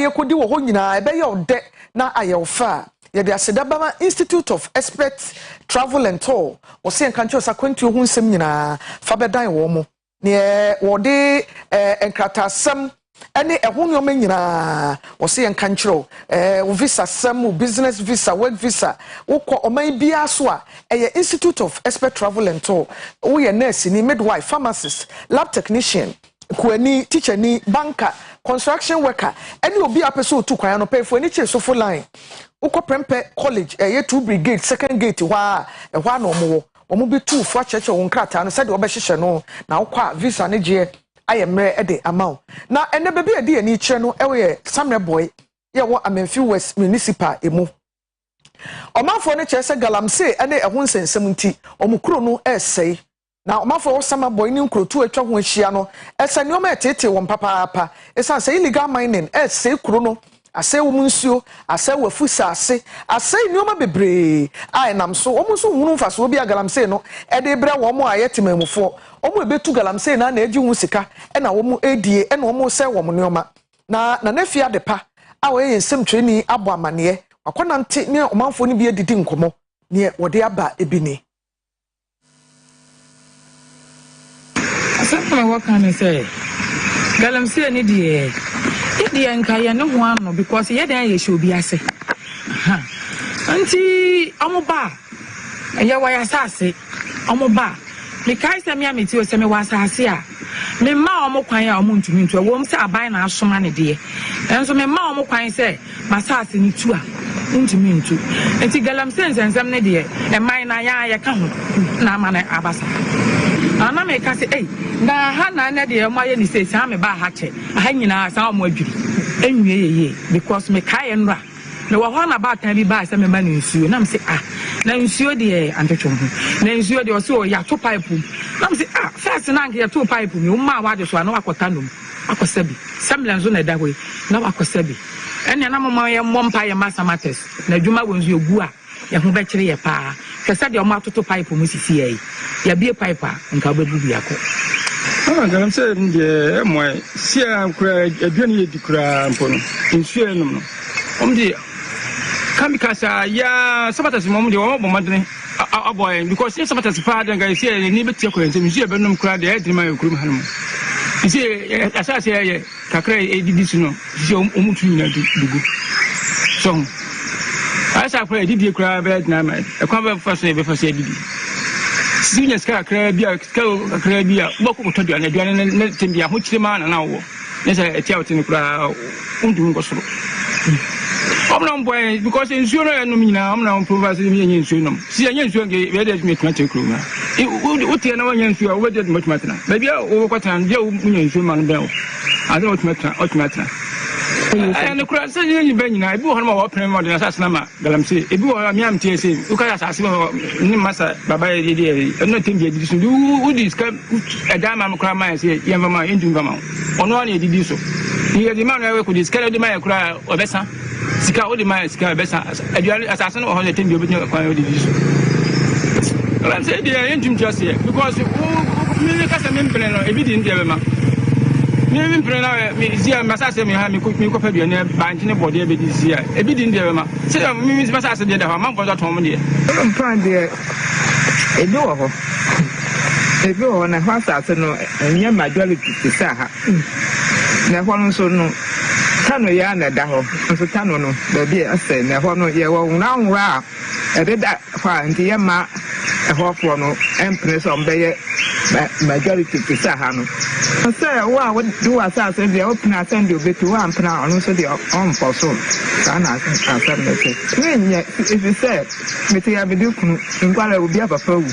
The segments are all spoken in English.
yekodi wo ho nyina ebe ye ode na ayewofa ye de asedabama Institute of Expert Travel and Tour wo se nkanche osakwantu ho nsem nyina fa bedan wo mo ne wo de enkratasem ene ehun yo nyina wo se nkanchero wo visa sem business visa work visa wo ko oman bia so a Institute of Expert Travel and Tour wo ye nurse ni midwife pharmacist lab technician kwani teacher ni banker construction worker any obi apeso tu kwan no pay for any che so full line uko prempe college 2 brigade second gate hwa na omo bi tu fo cheche won krata no said obehihye no na ukwa visa ne je ayemre ede amount na ene bebi ade ani kire no ewe Samuel boy ye wo Amenfi West municipal emu omafo ne chese galamse ene ehun nsensem nti omukuro no esei na omafo Samuel boy ni nkrotu atwa ho ahia no ese ne oma etete won papa esa say illegal mining esei kuro no ase wo munsuo ase wo fusa ase nioma bebre ai nam so omo so hunu mfaso obi agalamse no e de bre wo mo ayetemamufo omo ebetu galamse na eji hu sika e na wo mo edie e na omo se wo mo nioma na nafia depa a wo yensem twani abo amane akwana nte ne omanfo ni bi edidi nkomo ne wo de aba ebini asema what can I say galamse ni die the enka no one because ye dey ye show bi ase anti omoba ye wa ya sase omoba me kai se me ameti o se me wa sase a me ma omokwan a omontumi ntu wo se aban na asoma ne de enso me ma omokwan se masase ni tu a ntumi ntu enti galamse nsensem ne de e man na ya ye ka ho na ma na abasa ana me ka se na ha na ne de mo aye ni se sa me ba ha che ha nyina sa mo adwiri enwie ye because me kai nra me wo ho na ba tan bi ba se me ma ni nsuo na me se na nsuo de antwetwo ho na nsuo de o se o ya to pipe na me se first na nke ya to pipe mi o ma wa de so na wakota nom akosa bi samla nzo na da hoi na wakosa bi ene na mama ye mompa ye mathematics na dwuma wo nsuo gu a ye ho be kire ye pa kesa de o ma to pipe mu sisi ye ya bie pipe a nka bebu bi akọ galam se ndie moy sia kura aduani ye dikura mpono nsuo enum no omdi kamikasa ya sabatas mom de o bomadene aboy because if sabatas father ga sia ni betia ko ensem nsuo benum kura de edima ekurum hanum isi asase ye kakra edidi no isi omutu na dugu so asa kura edidi kura be na ma ekwa be faso be faso edidi senior ska krabia boko to duane ne tembia ho kire ma na wo ne se etia wotin kura undum ngosoro omna boy because nsuo no enum nyina omna provide me yen nsuo nom si yen nsuo nge we dey me tuma tekro ma utie na wanyen nsuo we dey me tuma tena ba bia wo kwata ndia wo nyen nsuo ma no ben wo ade wo tuma tena and the cross you benina ibu ho ma wo pren mo de na sasna ma galamse ibu ho mi am tie se u ka sase ni masa baba ye de no tem je di so u dis ka edama ma kra ma se ye ma endu ma ono na edidi so ye di ma na we ku dis ka de ma ye kra obesa sika o de ma sika obesa aduale asase no ho na tem je obi kwa edidi so galamse de endu just here because mi ka se mi pren no ebi di ndie be ma mi prena mi zia masase mi ha mi ko fa duane bank ne bode be di zia e bi di ndie ma se mi masase de da ha man bodo tom de plan de e bi wo na ha sase no enya majority ti sa ha na ho no so no tano ya na da ho so tano no da bi ase na ho no ye wo na nwura e de da fa nti ye ma e ho fo no empre so mbeye majority ti sa ha no say wa do asase de open asend obetu wa mpna onu so de on poso sana asem meke nyenye if you say meti ya bidu kunu ngwala obi apapa wu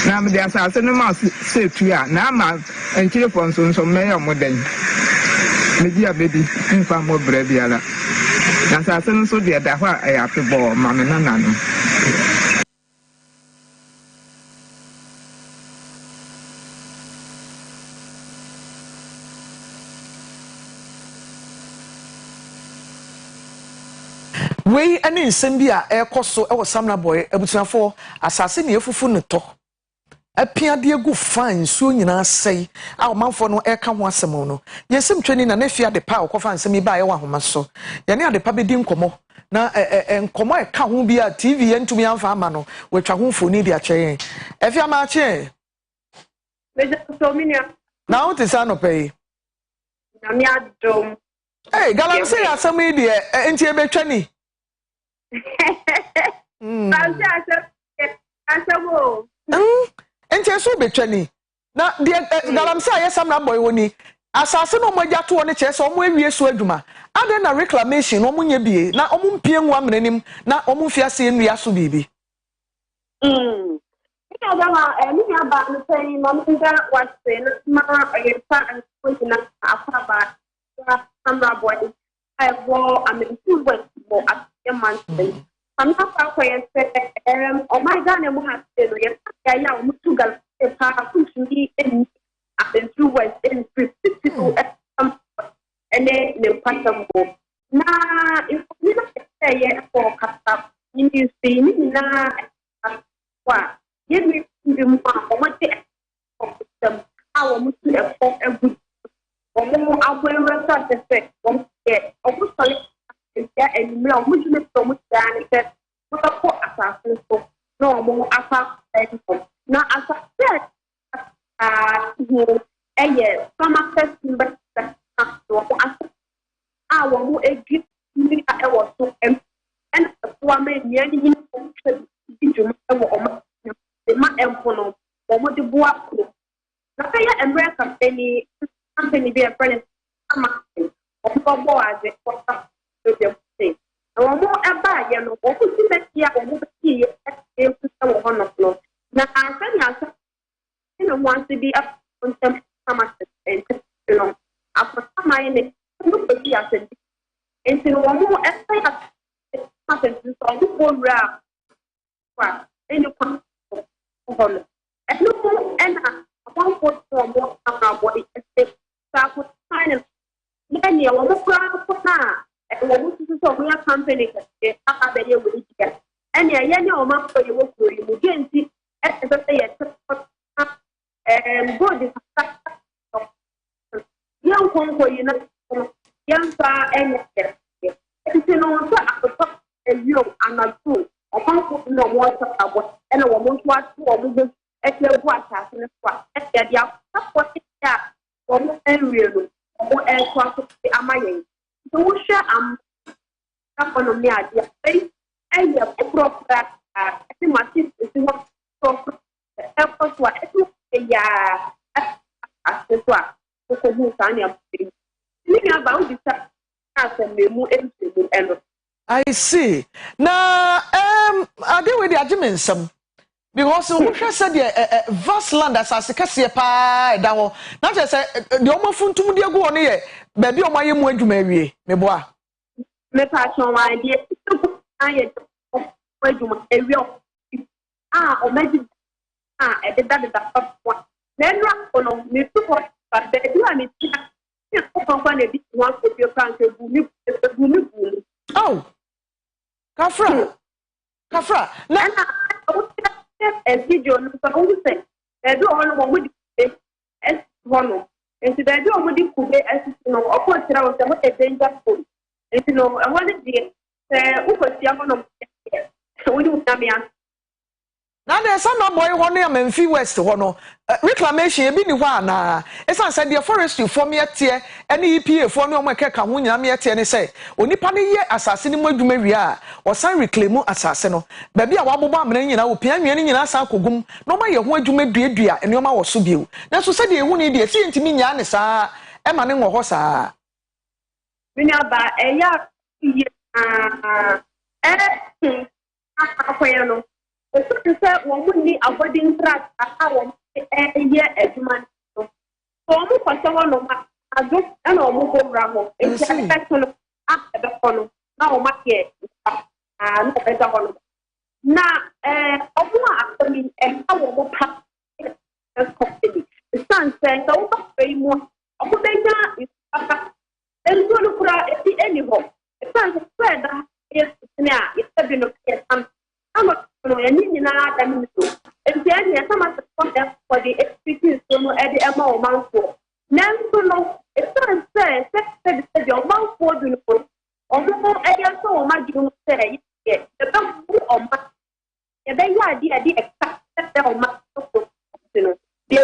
na me de asase no ma se tu ya na ma enchire ponso so me ya moden me di abedi nfa mo bra biala na asase no so de da ho ya febo ma me nana no we ani nsem bi a ekoso e wo Samna boy abutuafo asase ne efufu ne to apia de gu fine so nyina sei a omanfo no e ka ho asem no yesem twani na nafia de pa okofa nsem ba ye wa homa so ye ne ade pa be di nkomo na nkomo e ka ho bi a TV ye ntumi amfa ama no wetwa ho foni di akyɛ efia ma akyɛ na o te sa no pay na mi adom galam say asem yi de enti e betwani asemo enti so betwani na de galam say yesam na boy woni asase no mo gya to ne kyerɛ sɛ ɔmo awie so adwuma ade na reclamation ɔmo nya bie na ɔmo mpie nwa mrenim na ɔmo mfi ase nnua so bibi ina ba mi aba no sai ma mo ga wase na ma Oyerepa and Kwesi na Akua ba samra boy I go am in west for a month I'm not quite oh my god mo ha se no ya mo tugal e pa kuchi en and through west in 50 people and then the passambo na if you say for kata you see na wa give me the mo of them our mutu e for every omo agwere sa te omo e omo sole ya enime omo jime to mo dan ke mo ta ko asase so no omo asa na asase eye sama test number so asa wo egi ni e wo so en so ma ni ni ko di juma e wo omo ma empono omo de boa ko na kaya America company be a friend of boys for the state. No more about you, or who see that here or see it one of them. Now, I said, you want to be up on some and you know, after some I nobody has said, and so one more essay happens to all the whole round. And you come on. And no more, and I want for more body. So finally, then you will go out and what is a company that I bet you will get. And yeah, no man for you work for you again. See, as I say, and good is young one for you, young far and it's no top and you are not true. I can't put no more about and I won't watch for me at your watch as in a spot. At the what is that? Omo enrielo omo ekwa so amaye so wo hwe economy ade e proper ati matis isi wo proper effort wa etu ya aseswa ko hu sani am ni aba wo bisa asememu emsemu eno I see na ade we the agimensam because who said the vast land as kase pa da ho na je say the omofuntum de agu one ye ba bi omaye mu adwuma awie me boa me pa chon wa de aye adwuma awie o meji e de da pa na nra no me tu ko ba de du ami ti ko kwa na bi wan ko bi kan ke bu mi oh kafra na video no so we say e do on mo di e hono e se da do mo di kube e no o ko tira o se mo e danger phone e no e woni di se u ko sia mo no we do na me an na de some boy hono ya Memphis West hono reclamation e bi ni ho ana e san say the forestry form yete ene EPA fo no mo keka ho nyina me yete ne say onipa ne ye asase ni madwuma wi a o san reclaim asase no ba bi a wabobo amena nyina wo pia nwe nyina san kogum no ma ye ho adwuma duadua ene ma wo so biu na so say de ehu ni de si ntimi nya ne saa e ma ne ngo ho saa minya ba e ya akoya no so say wo mu ni avoiding track awo ye adwuma so mo ko so no ma ado e na mo go bra mo e se no after kono na o ma ke no be da kono na omo akomi awo mo pa company stand say ka o ba pe mo o ko be ja elu no kura e anyhow stand say da yes na it's been no am no ya ni na da mi so e se ni sama se ko da do say yes. The bank on my idea exact on my the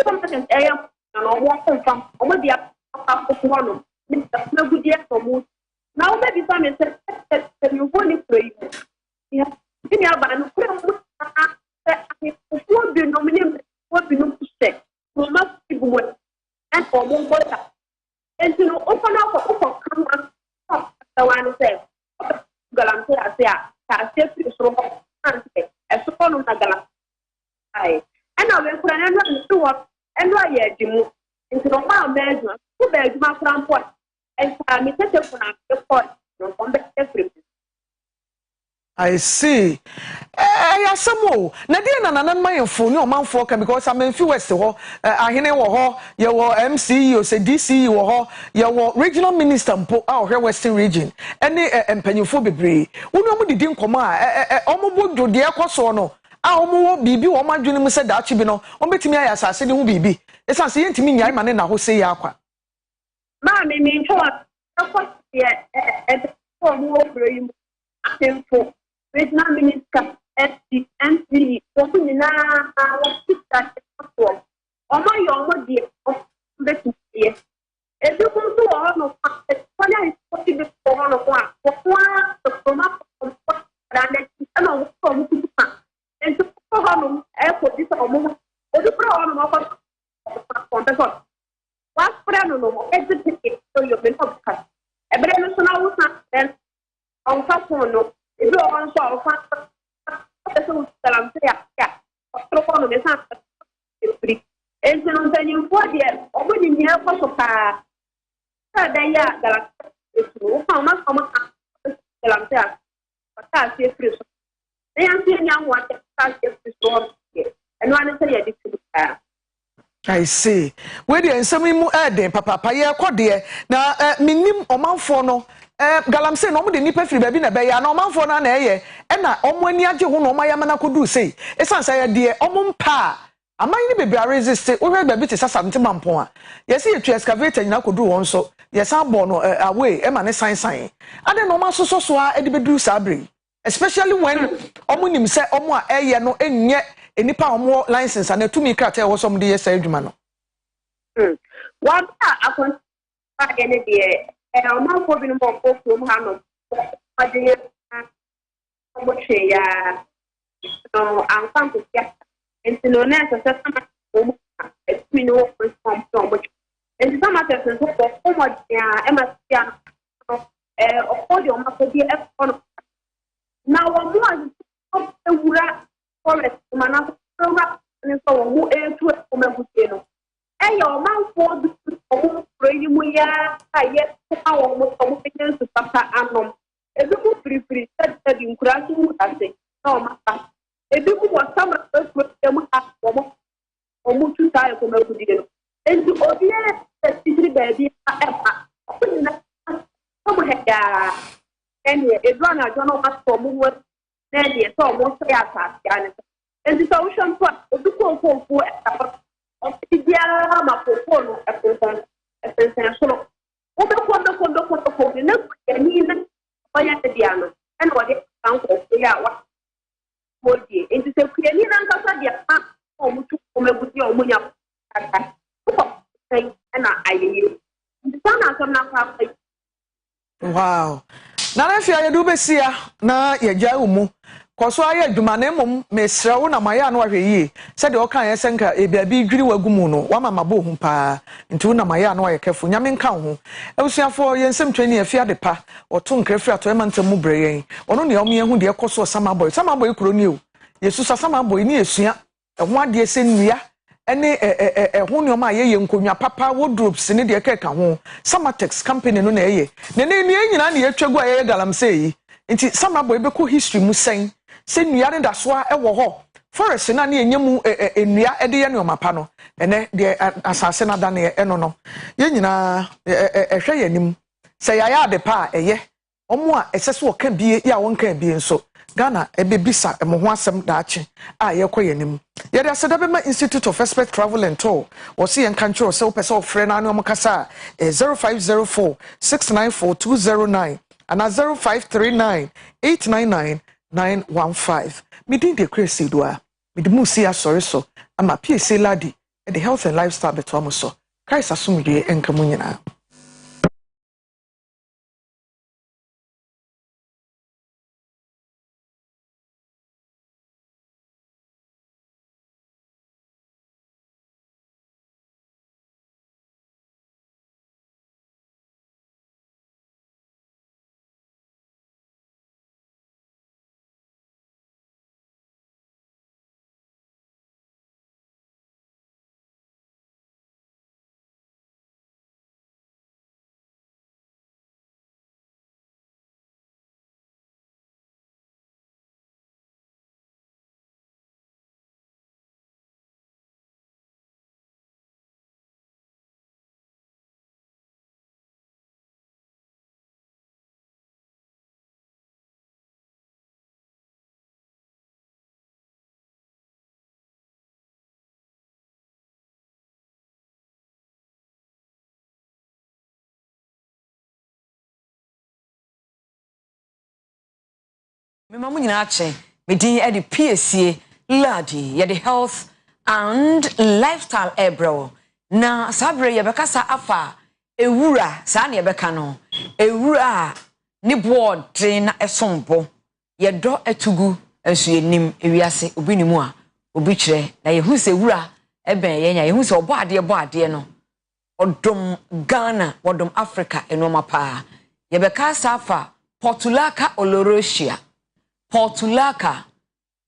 competence area and all walking from over the one. No good yet for most. Now maybe some is that you want to yeah. In your band, what do you nominate? What do you say? We must be good and for more water. And to open up for come the one says, Galantea, I say, so as to follow the galant. And I will put an end to what and why you move into the wild measure, who bears my transport and I set up on the point from the everything. I see. Eh, some na dey na nanan man phone o man for because I'm in West ho, ahene wo ho, ye wo MCE o se DCE wo ho, ye wo regional minister mpo a ohwe Western region. Ene empanyefo bebre. Wonu omo didi nkoma a omo bodwo de ekoso no. A omo wo bibi wo madwene mu se daachi bi no. Omo betimi aya asase de hu bibi. Esa se yentimi nyae mane na ho se ya akwa. Ma me ncho akwa ye for mo obro mu atemfo. Regional Minister, NC, Opunina, what is that? Oh, my young dear, of the year. If you want to all of us, what is possible for one of one, for one, the format of what and from and to perform airport this or moment, or the problem of the what's brand exit so you've been up cut. A brand national then on top one. If you want to solve and so then you put it over the near possible. They are the how much they are saying young one and one is a I see. Where the ensemi mu papa ye kwode na minim omanfo no galamse no mo de nipa firi ba bi na be ya na omanfo na na eye e na omo ani age ho no ma yama na kodu sei esansa ye de omo mpa aman ni bebi resist wo hwe ba bi te sasa ntema mpon a ye se ye tu excavator nyina kodu won so ye san bo no away e ma ne san ade no ma soso so a e de bedu sabre especially when omo nim se omo a eye no enye enipa omo license and to me krata e wo so mo de ye sa adwuma no what akon agene de omo ko bi no ko from ha no ade omo che ya no ankan ko ya entino na so sama omo e no ko from omo enti sama te so ko omo dia e ma sia o ko di omo ko di e ko na wo mo ewura forest mana program ni so wo etu o mebutie no eyo manfo du o proyi mu ya aye ka wo mo penyen su papa anom ebi mu free tadi nkura su mu ase na o mata ebi mu wo samra so mu a wo mo tu ta ko mebudie no enti obi e titiri baby a epa o ni na o mo hega eni edu na jo no ma so mu wo na die so mo so ya ta ya and the solution for the control for my portfolio a person solo. What the next and what it counts of the hour. What the into the Korean and Casadia home to come with your money and I the son of some. Wow. Now if you do besia na ye jaumu koso aye adwuma na mom mesrewo na maya na wahwe yi se de okan ye senka e bia bi dwiri wagumu no wa mama bo hu pa nti na maya na waye kefo nyame nka ho ebusuafo ye nsem twani afia de pa oto nkrefri ato emantam mu breyen ono ne omo ye hu de koso sama boy kuro ni o yesu sama boy ni esua ho ade se nnua ene ho ne omo aye ye nkonwa papa wardrobes ne de keka ho Samatex company no na eye ne nyina ne yetwagu aye galamse yi nti sama boy be ko history mu sen se nnua ne dasoa e wo ho forest na ne enyemu nnua e de ye ne omapa no ene de asase na da ne eno no ye nyina ehwe yanim se yaya de pa eye omo a esese wo ka bie ya won ka bie nso Ghana ebebisa mo ho asem daache a ye kɔ yanim ye de aseda be ma Institute of Expert Travel and Tour wo se ye nka nkyero se wo pese wo frɛ na ne omo kasa 0504 694 209 and 0539 899 915. Midin de Kwesi Asieduaa. Midimusi asori so. Ama PSA ladi. The health and lifestyle betomo so. Christ asumdue enkamu nyina. Me mamu nyina ache me din e de PSA ladi ye the health and lifestyle ebro na sabre ye bekasa afa ewura sa na ye beka no ewura ni board na esombo ye do etugu enso yenim ewiase obi ni mu a obi kire na ye hu se ewura eben ye nya ye hu se obo ade no odom Ghana odom Africa enoma pa ye bekasa afa Portulaka Olorosia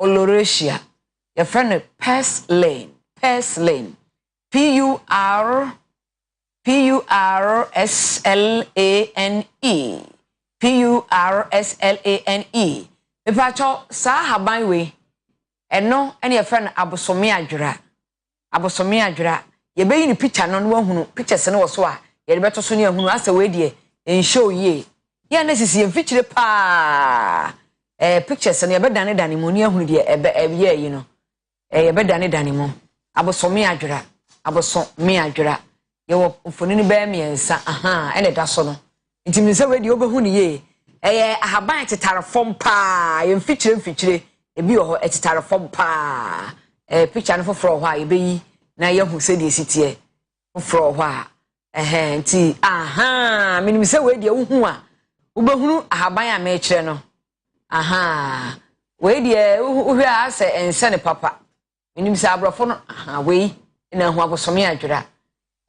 Oloresia, your friend Purslane, Purslane, Purslane, Purslane. Me pacho sa haban we, eno any your friend Abosomi Adwira. Ye be ni picture no hunu pictures no so a ye beto so ne hunu asa we die en show ye. Ye na sisi en feature pa. Pictures and yabedane danimonia hunu de ye you know yabedane danimo Abosomi Adwira ye wo mfonini ba miensa ene da so no ntimi se we de obehu ne ye ahaban tetare fom pa ye mfikyire ebi ho tetare fom pa picture no foforo ho a ye beyi na ye hu se de sitie foforo ho a nti minim se we de wo hu a obehunu ahaban a me kire no we die uhwe ase ense ne papa minim se abrofo no we na hu Abosomi Adwira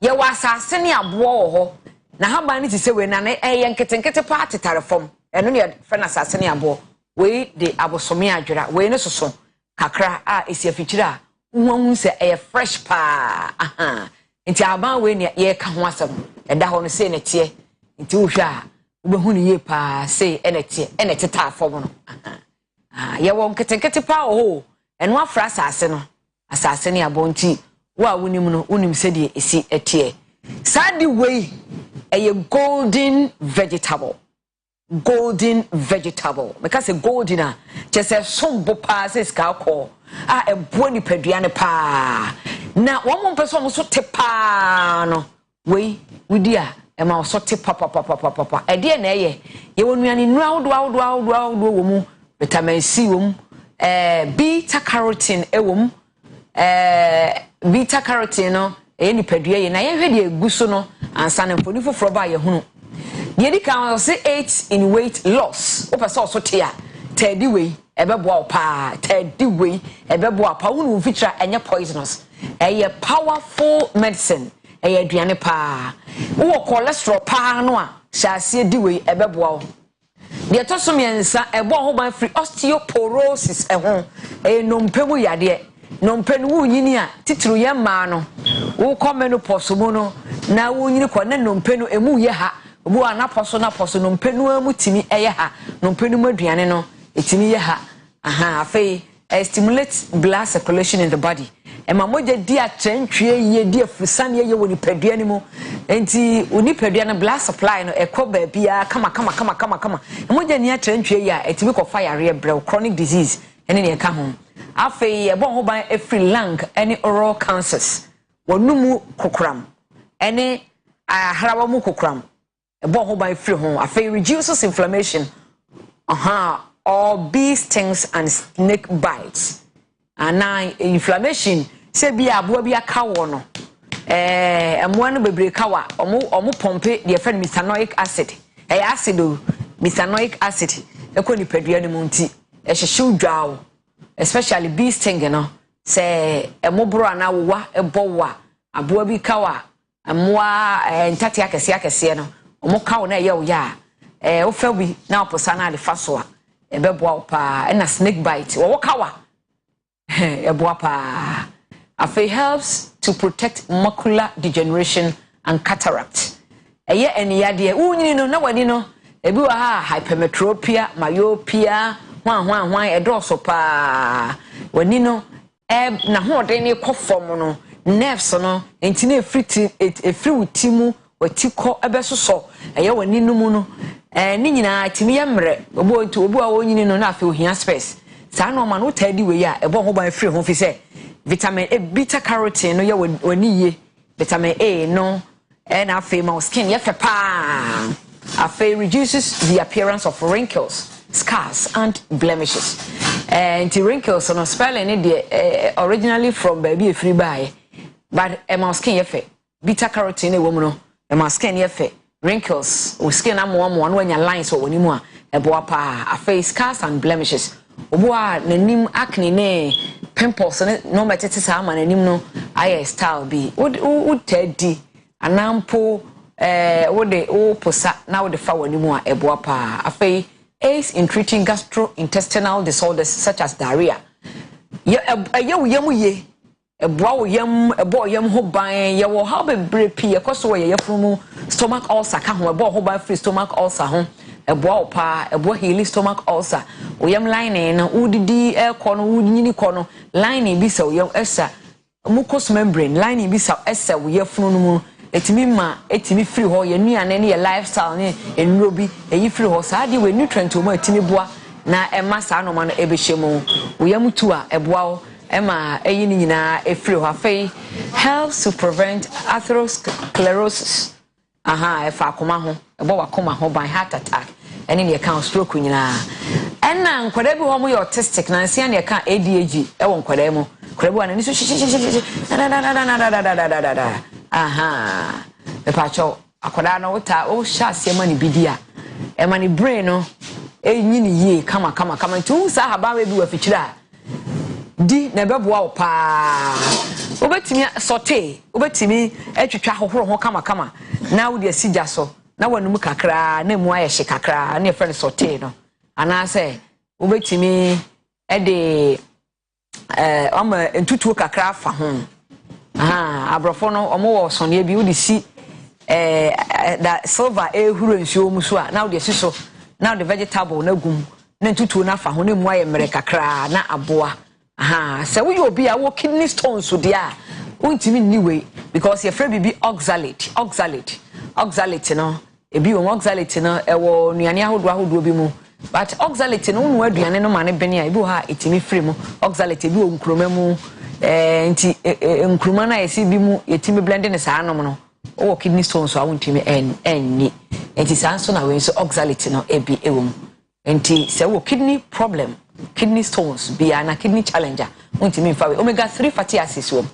ye wasase ne abo ho na haban ne ti se we na ye nketenkete pa tetare fom eno ne fe na asase ne abo we de Abosomi Adwira we ne soso kakra a esiafikyire a unhu se fresh pa nti aban we ne ye ka ho asem eda ho no se ne tie nti uhwe a ubehu ni ye pa say ene teta fom no ye won ketekete pa ho eno afra asase ne abonti wa wonim no wonim se de esi etie sadi way a golden vegetable because a golden just a sombo pa say ska ko a eboni padua ne pa na won person so te pa no we wudi a ema so te papa e de na ye wonu ani nu awdo wo mu vitamin C wo mu beta carotene e wo mu beta carotene no e ni padua ye na ye hwe de eguso no ansa na mfoni foforo ba ye hunu ye di kan say 8 in weight loss o pese so te a tedi we ebeboa pa tedi we ebeboa pa wonu mfitra enye poisonous ye powerful medicine aduane pa wo cholesterol pa no a hyase di we ebeboa de to so miensa ebo ho ban free osteoporosis ho nompemu yade nompenu wo nyini a titru ye ma no wo menopause mu no na wo nyini ko na nompenu emu ye ha obu anaposo nompenu amu timi eye ha nompenu maduane no etimi ye ha afei stimulate blood circulation in the body ema moja di atrentwie ye di afusane ye woni padua ni mu enti oni padua no blood supply no ekoba bia kama moja ni atrentwie ya etimi ko fire brew chronic disease ene ne ka ho afei e bon ho ban every lung any oral cancers wonumu kokram ene aharawa mu kokram ebo ho ban free ho afei reduces inflammation or bee stings and snake bites and inflammation say bi aboa bi aka wo no emoa no bebre ka wa omo pompe de friend methanoic acid acid o methanoic acid ekọ ni padua ne munti ehyehyw dwawo especially bee sting no say emobro ana wowa ebowa aboa bi ka wa emoa ntati akese no omo ka wo na ye wo ya wo fa bi na oposa na de fa so a ebeboa pa na snake bite wo ka wa eboa pa afa helps to protect macular degeneration and cataract eye eniyade wunyini no na wani no ebi wa ha hypermetropia myopia hwan edoso pa wani no na ho de ne kofom no nerves no enti na efri wutimu watiko ebesoso eye wani no mu no ni nyina timi yemre obo nti obo a wonyini no na afa ohia space saa no ma no tadi we ya ebo ho ban free ho fi se vitamin A beta carotene no ye wani ye vitamin A no and afa my skin ye fe pa afa reduces the appearance of wrinkles, scars and blemishes and the wrinkles no spelling it originally from baby a free buy but my skin ye fe beta carotene e wo mu no my skin ye fe wrinkles o skin amo no anya lines o woni mu a ebo pa afa scars and blemishes obo a nanim acne ne pimples no matete sa ma nanim no aye style bi wo tadi anampo wo de wo posa na wo de fa wani mu a ebo pa afa aids in treating gastrointestinal disorders such as diarrhea ye wo ye ebo yam ho ban ye wo ha be brepi ye koso ye from stomach ulcer ka ho ebo ho ban free stomach ulcer ho ebo pa ebo healing stomach ulcer oyam lining na udidi kono unyini kono lining bi sa oyam esa mucous membrane lining bi sa esa wo yefunu mu etimi free ho ye nuane ne ye lifestyle ne enuro bi eyi free ho sa de we nutrient o ma etimi boa na ema sa no ma no ebehemu oyam tu a eboa o ema eyi ni nyina e free ho afei helps to prevent atherosclerosis efa akoma ho ebo wakoma ho by heart attack ene ne kan stroke nyina ena nkwada bi ho mo autistic na nsia ne kan ADHD e won nkwada mu kwada bi wa na so me pacho akwada no wuta o sha asema ne bidia e ma ne brain no enyi ne yie kama ntu sa haba we bi wa fichira di na beboa pa obetimi sote obetimi atwitwa hohoro ho kama na wo de asigya so na wanum kakra na mu ayehye kakra na friend sote no ana se obetimi de ama entutuo kakra fa ho abrofo no omo wo sonye bi wo de si da silver ehuru nsuo mu so a na wo de si so na wo de vegetable na gum na entutuo na fa ho na mu ayemre kakra na aboa so we obi a wo kidney stones so dia untimi ni we because your friend be oxalate no ebi wo oxalate no e wo nuane ahodo bi mu but oxalate no nu aduane no ma ne bene a ebi ha etimi free mu oxalate bi wo nkroma mu nti nkroma na esi bi mu etimi blend ne saa no no wo kidney stones so a untimi enni enti saa so na we so oxalate no ebi ewo mu enti se wo kidney problem kidney stones be an kidney challenger untimi mfa we omega 3 fatty acids wo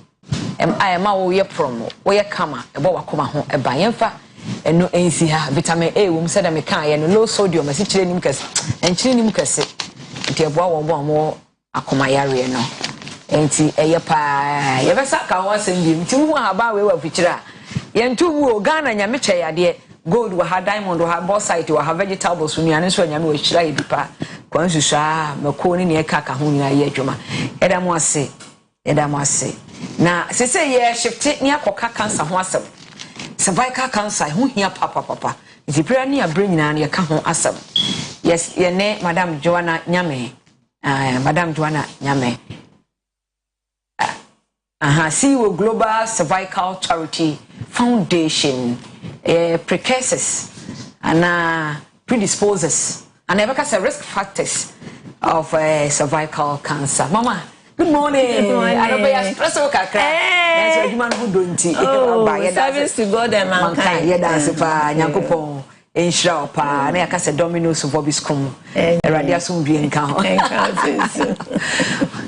am wo ye from wo ye kama ebo wakoma ho eba yemfa eno ensi ha vitamin A wo mse da me kan ye no low sodium asi kire nim kase enchire nim kase nti ebo wo mo akoma yare no enti eye pa ye besa ka ho asem nti hu ha ba we wa fikira ye ntu mu o Ghana nyame che yade gold wa ha diamond wa ha bauxite wa ha vegetables nuane so nyame wa kira ye bipa kwansu sha makoni ne kaka ho nyina ye adwuma eda mo ase na sese ye shift ni akoka cancer ho asem cervical cancer ho hia papa zipira ni abre nyina ne ka ho asem yes ye ne madam Joanna Nyame CEO Global Cervical Charity Foundation precursors and predisposes and ever cause risk factors of cervical cancer. Mama, good morning. I don't know espresso kakra. That's what you man who don't eat. Service to God and mankind. Yeah, that's pa Nyankopon. enhira pa na yaka se Domino's Bobby's come erade asomdwe nka ho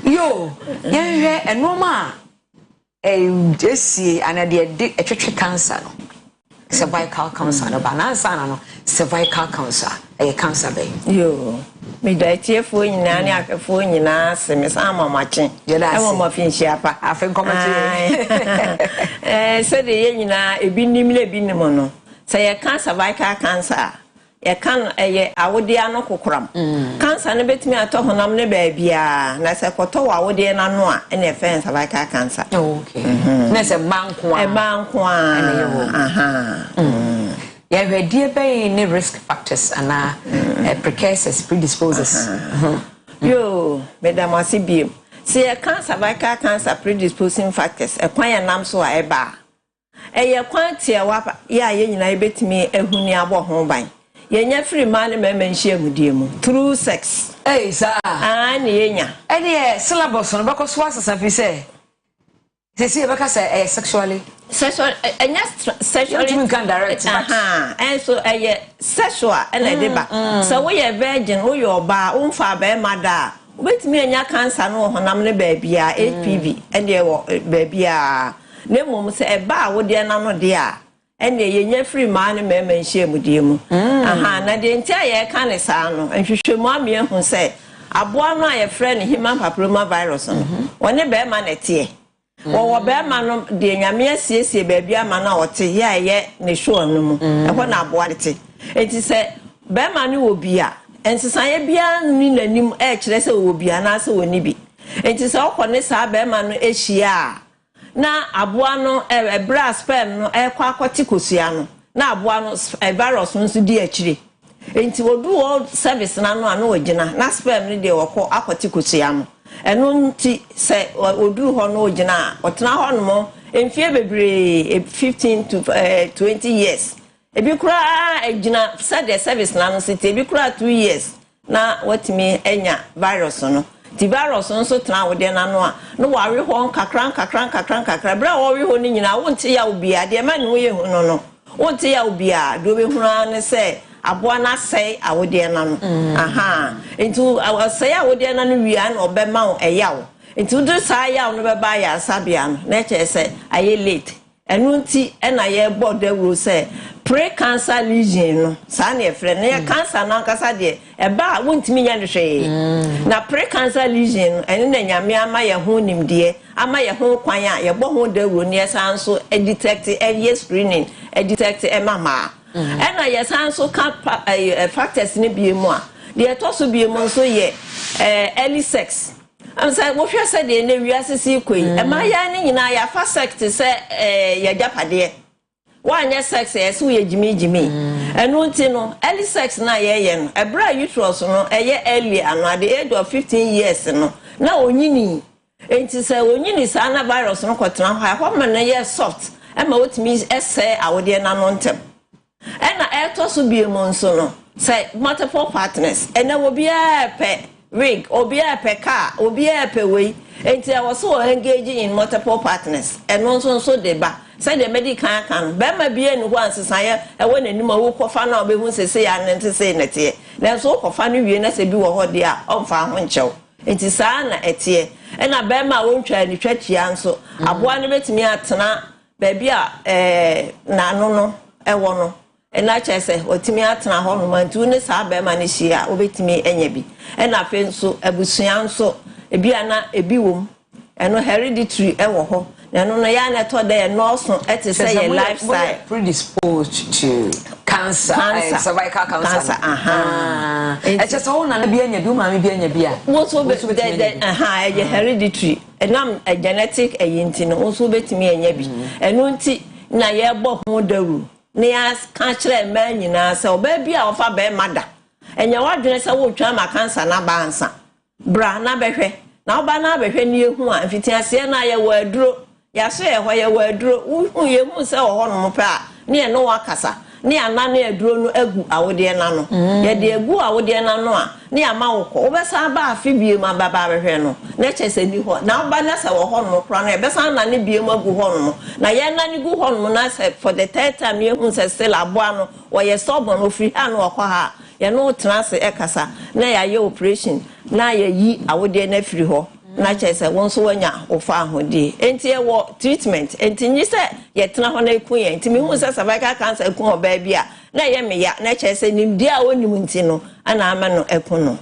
yo yenhwe enoma esi anade de etwetwe cancer no cervical cancer no banansa na no cervical cancer cancer be yo me da tiefo nyina ne akafo nyina se me sa mamache e mo mafinshi apa afen komati se de ye nyina ebi nim le bi nim no se ye cancer cervical cancer ye kan ye awode ano kokram cancer ne betimi ato honam ne ba bia na se koto wa awode na no a na fe cervical cancer okay na se banko yeah, we dear by any risk factors and precursors, predisposes. Yo, Madam Asibi, see a cancer, cervical cancer predisposing factors, a quiet nam so a bar. A quantity a wapa, ya, you bet me a hunia home by. Ye free money men share with you through sex. Eh, sir, and yenya. Any syllabus on Bacchus was as we say. They see because sexually. Sexual and sexually can direct and so sexual and a deba. So we are virgin, we your bar, fa bear mother. With me and your cancer, no, honamly baby, HPV, and your baby. Nemo say a bar with dear no dear. And ye free money, men share with you. Aha, the entire can is sano, and you should mommy who say, I bought my friend human papillomavirus. When a bear man at tea. Wo be ma no de nyame asiesie ba bia ma na wote ye ne show no mu e ho na aboarete enti se be ma ne wo bia ensesa ye bia ni nanim e kire se wo bia na se woni bi enti se okone sa be ma no ehia na aboa no e bra sperm no e kwa akwati kosua no na aboa no virus nso di akire enti wo do service na no ana ogina na sperm ni de wo akwati kosua no enu nti se oduru ho no ogina otena ho no mo enfie bebre 15 to 20 years ebi kura egina said the service na no city ebi kura 2 years na watimi enya virus no the virus nso tena wo de na no a no ware ho kakran bra wo we ho ni nyina wonte ya obi ade ma ni wo ye hu no wonte ya obi a do be huna ne se aboa na sei awode na no aha entu awasei awode na no wia na obema o eyawo entu do sa yawo no beba ya sabia no na che se aye late enu nti na ye bodo wuro se pre-cancer lesion no sa na efre na cancer na nkasa de eba wontimi nya hwe na pre-cancer lesion enu na nyame ama ye ho nimde ama ye ho kwan a ye bo ho da wuro ne sa nso detect early screening detect mama and I so factors in BMA. The atoso BMO so ye early sex. I'm saying, what you said in the USC queen, and my yanning in I have sex to say, ya japade. One year sex, yes, we Jimmy. And one no early sex na yen, a bra uterus no a year earlier, and at the age of 15 years, no. Now, Onini, and to say, Onini is an virus, no, what now, I hope my year soft, and what means essay, I would dear non tem. And I also be a monsono, say multiple partners, and there will be a pet rig, or be a pet car, or be a pet way, until I was so engaging in multiple partners, and also so deba. Say the medical can, Bama be in once as I when any more who fan out be who say and to say that here. There's all for funny Vienna say do a hot dear on farm show. It is Anna at here, and I Bama won't try the church so. I want to bet me at Tana, baby, no, no. And I say, what to me at home, and to this habe manishia, obey me any and I feel so a busian so a biana a biwum, and no hereditary ever. And on a yana told they are also at the say a lifestyle predisposed to cancer, cervical cancer. It's just all and be any do mammy be any beer. What's over the high hereditary, and I'm a genetic a yintin, also bet me and yabby, and nunti na ye bo moderu. Neas cancer man, you know, so baby, I'll fa bear mother. And your address, I will try my cancer na bansa. Bra na behe. Now bana behe near who, if it is na ya word drew. Ya say, why you were drew, who you who say, or pa, near no wakasa. ne anane aduro no agu awode na no ye de agu awode na no a ne ama wo ko obesa ba afi bie ma baba behwe no na chese ni ho na oba na se wo ho no kra no ebesa na ne bie ma gu ho no na ye na ne gu ho no na se for the third time ye hu se still aboa no wo ye stubborn ofri ha no okwa ha ye no trans ekasa na ya ye operation na ya yi awode na firi ho na chese won so wanya ofa ahode enti e wo treatment enti nyi se ye tena ho na eku ye enti me hu se cervical cancer eku ho ba bia na ye me ya na chese nimdi a wonim nti no ana ama no eku no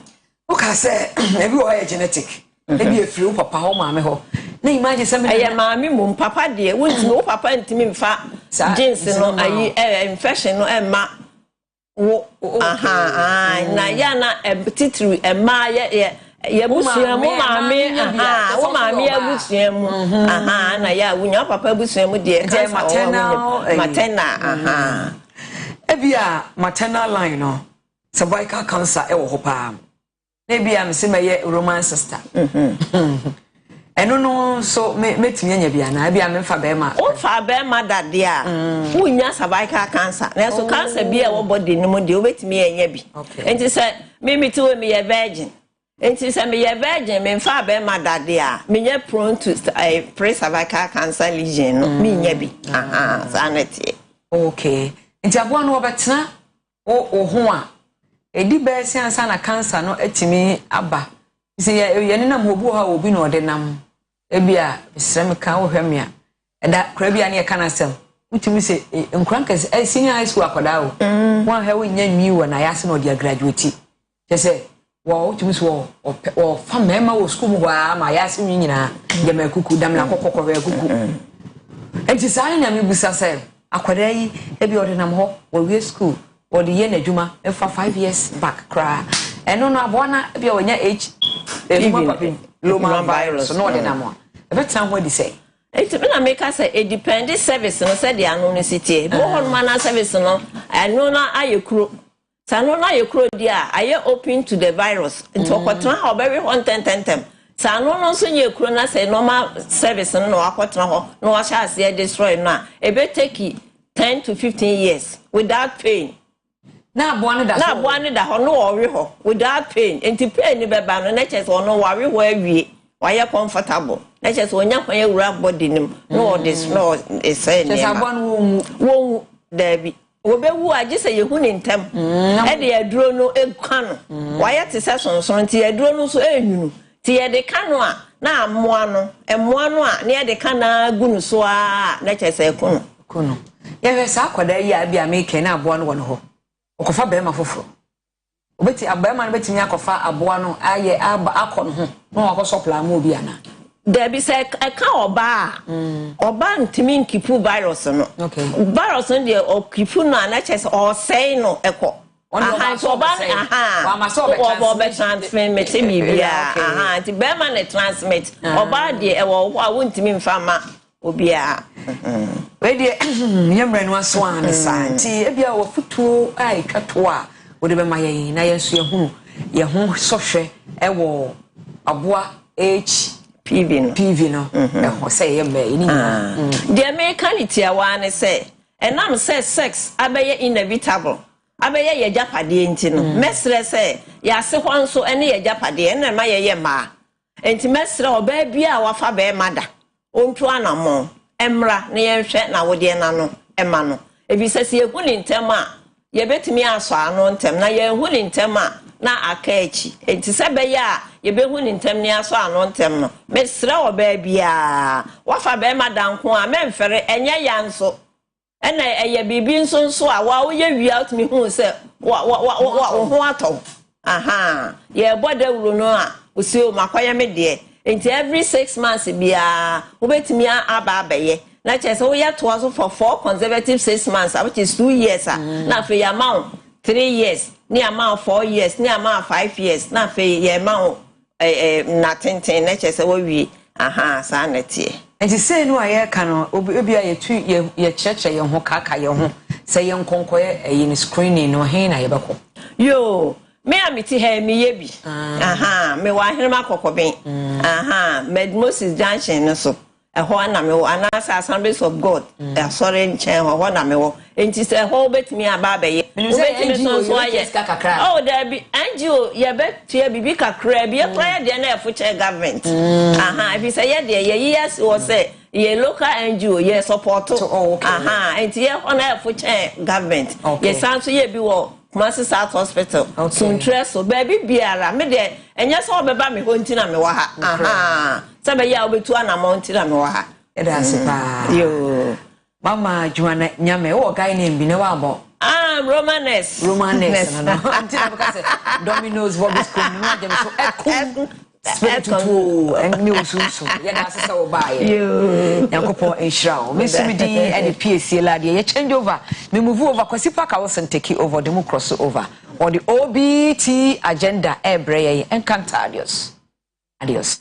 o ka se ebi wo ye genetic ebi efiri wo papa ho maame ho na imagine se me ye maame mum papa de wontimi wo papa ntimi mfa genes no ayi infection no ema wo na ya na titiri ema ye busua mu maame wo maame ya busua mu na ya wunya papa busua mu de maternal ebia maternal line no cervical cancer e wo ho pa ebia me se meye roman sister eno no so metumi anya bia na ebia me fa be ma o fa be ma dade a wunya cervical cancer na so cancer bia wo body no mu de obetumi anya bi enti se me ti we me ye virgin enti se me ye virgin me fa be ma dade a me nye prone to pre-cervical cancer lesion no me nya bi sanity okay enti aboa no obetena o ho a edi be sense na cancer no etimi aba isi ye nenam obu ha obi no de nam ebia besrem ka wo hwem a eda kra bia ne kana sem utimi se nkrankas senior high school akoda wo wan ha wo nya nwi wo na yase no de graduate se wo utimi so wo fa mema wo school mu wa ma yase nwi nyina de makuku dam na kokoko we kuku enti sai na me busa se akoda yi ebia de nam ho wo we school wo de ye na djuma e fa 5 years back cry eno no abona ebia wo nya loma virus no de namo e betan ho di say it me na make us say it depend service no say the anonicity bo hon man service no eno na ayekro sano na ayekro dia aye open to the virus into okotena ho be we 110 sano no so nyekro na say normal service no akotena ho no wa sha ase destroy na e be take 10 to 15 years without pain na aboane da ho no worry ho without pain enti pain ni be ba no na chese ono worry ho awie why comfortable na chese onya kwan ewura body nim no this no is say chese aboane wo dabi wo be wu age say yehu ni ntem e de aduro no ekwa no why te se sonson ti aduro no so enwunu ti ye de ka no a na amoa no emoa no a na ye de ka na gunu so a na chese ekono ye we sa akoda yi abia me ken na aboane wo no ho okofa bema foforo obeti abema no betimi akofa aboa no aye aba akon ho no akosopla ma obi ana there be say eka oba ntimi nkipu virus no okay virus no de okipu no na chese o say no eko so oba wa ma so be transmit me bibia ti bema na transmit oba de e wo ho a wontimi mfa ma obi a we de yemre no aso an sa ti e bia wo futuo ai kato a wo de be ma yen na yeso ye hu sohwe e wo aboa PV no e ho say ye me ni the mechanity a wan say enam say sex abeye inevitable abeye ye japade enti no mesre say ya se ho nso ene ye japade ene ma ye ma enti mesre oba bia wafa be mada ontu anamo emra na yenhwe na wode na no ema no ebisase yehu ni ntem a ye betimi aso ano ntem na yehu ni ntem a na aka echi enti se be ya ye behu ni ntem ni aso ano ntem no mesre oba bia wafa be mada nko a memfere enye ya nso ena eye bibi nso a wa wo ye wi out me hu se wa ho ato ye boda wuro no a osi o makoye me de enti every 6 months bia obetimi aba abaye na chese wo ya to aso for 4 consecutive 6 months which is 2 years na fe ya ma 3 years ni ama 4 years ni ama 5 years na fe ya ma na tenten na chese wo wi sa na tie enti say no aye ka no obi a ye cheche ye ho kaka ye ho say ye nkonkoye yin screening no he na ye beko yo me amiti he me ye bi me wa henema kokoben Medmosis Junction no so ɛhɔ na me wo anasa Assemblies of God sorry nkyɛn hɔ na me wo enti sɛ hɔ betimi aba abɛyɛ betimi so ayɛ oh there be NGO ye betua bibi kakra bi ekra de na ɛfo government aha if say ye de ye yes wo say ye local NGO ye support enti ye hɔ na ɛfo government ye san so ye bi wo Kumasi South Hospital suntre so baby biara me de enye so obeba me ho ntina me wa ha aha sabe ya obetu ana mountain me wa ha Edasipa yo mama Juana nyame wo guy name bi ne wa bo Romanes no ntina because Domino's Bobby's come no dem so ekum Spiritual and new so yeah that's so buy you Yakopo enhira me so me din and the PAC lad ye change over me move over Kwesi Park I was take over the cross over or the OBT agenda ebre encanta adios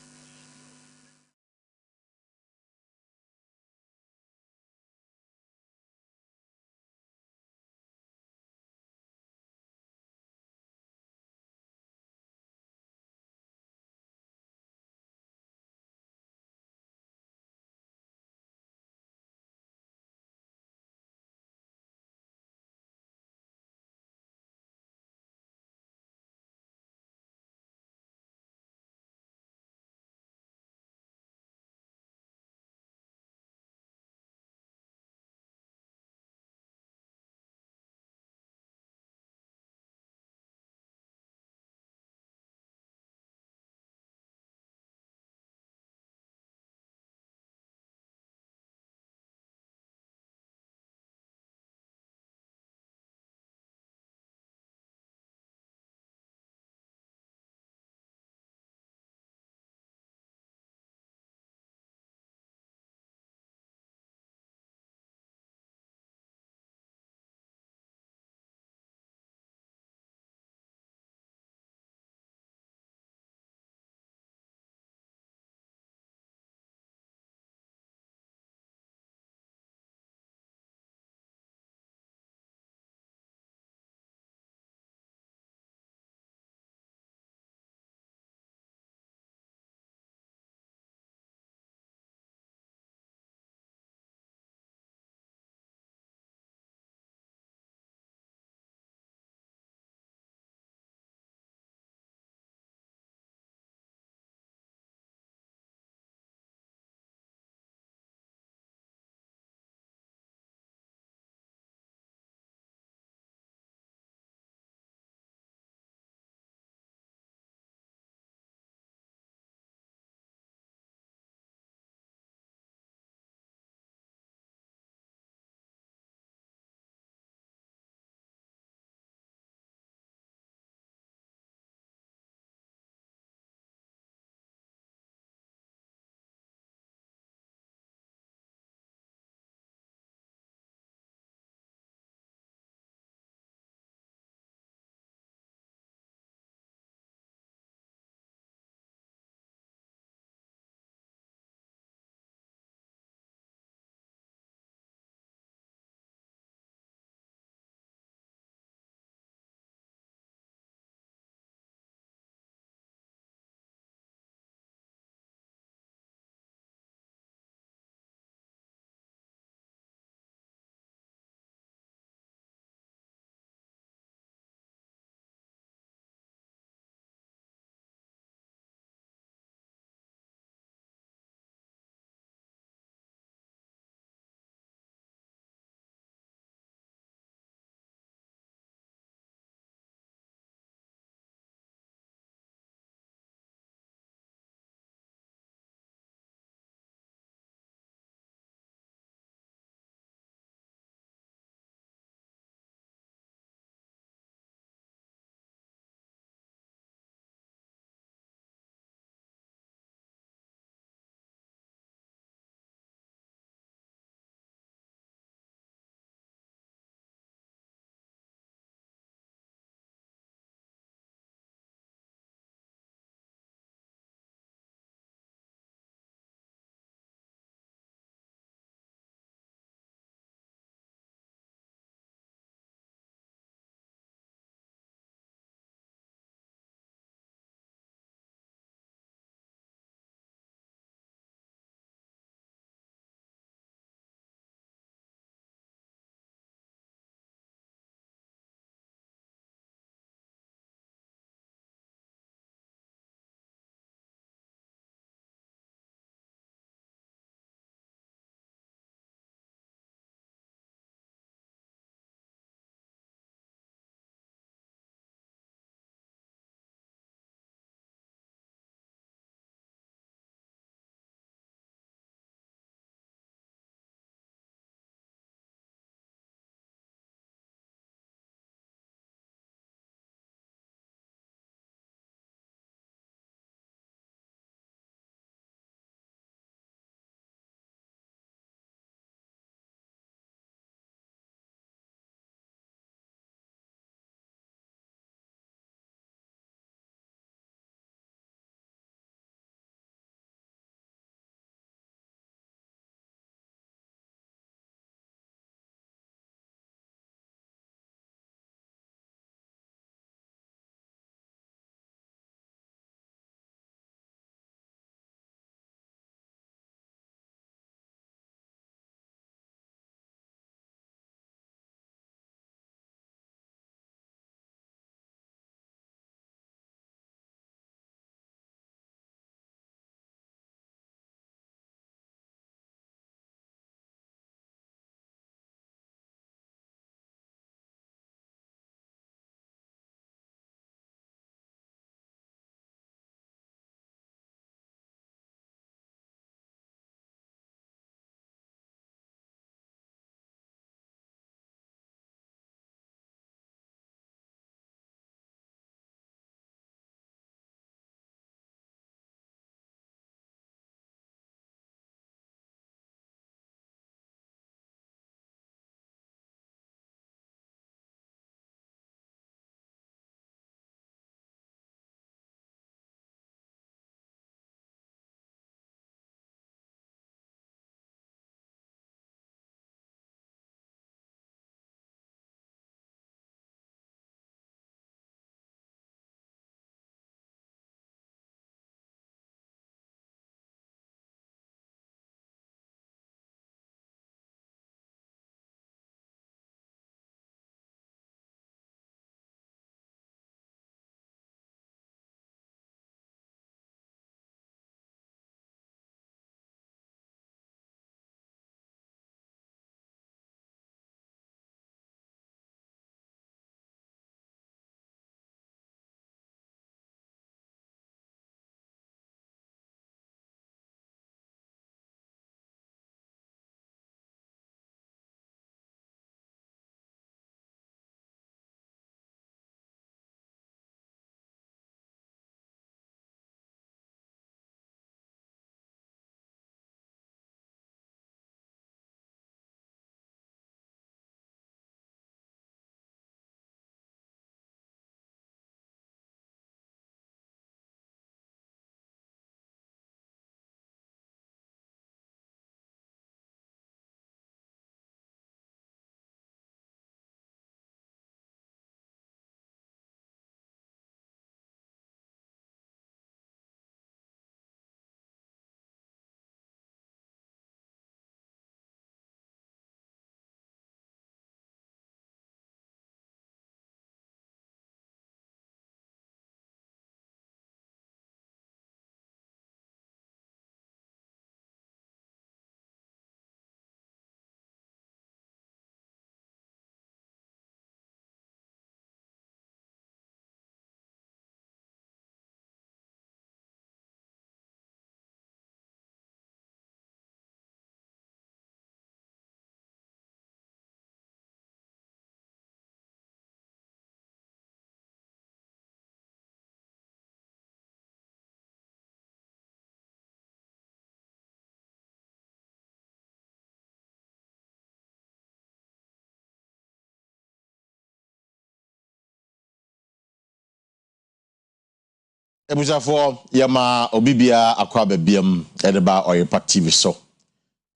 Ebusafo yama obibia akwa bebiam edeba Oyerepa TV so.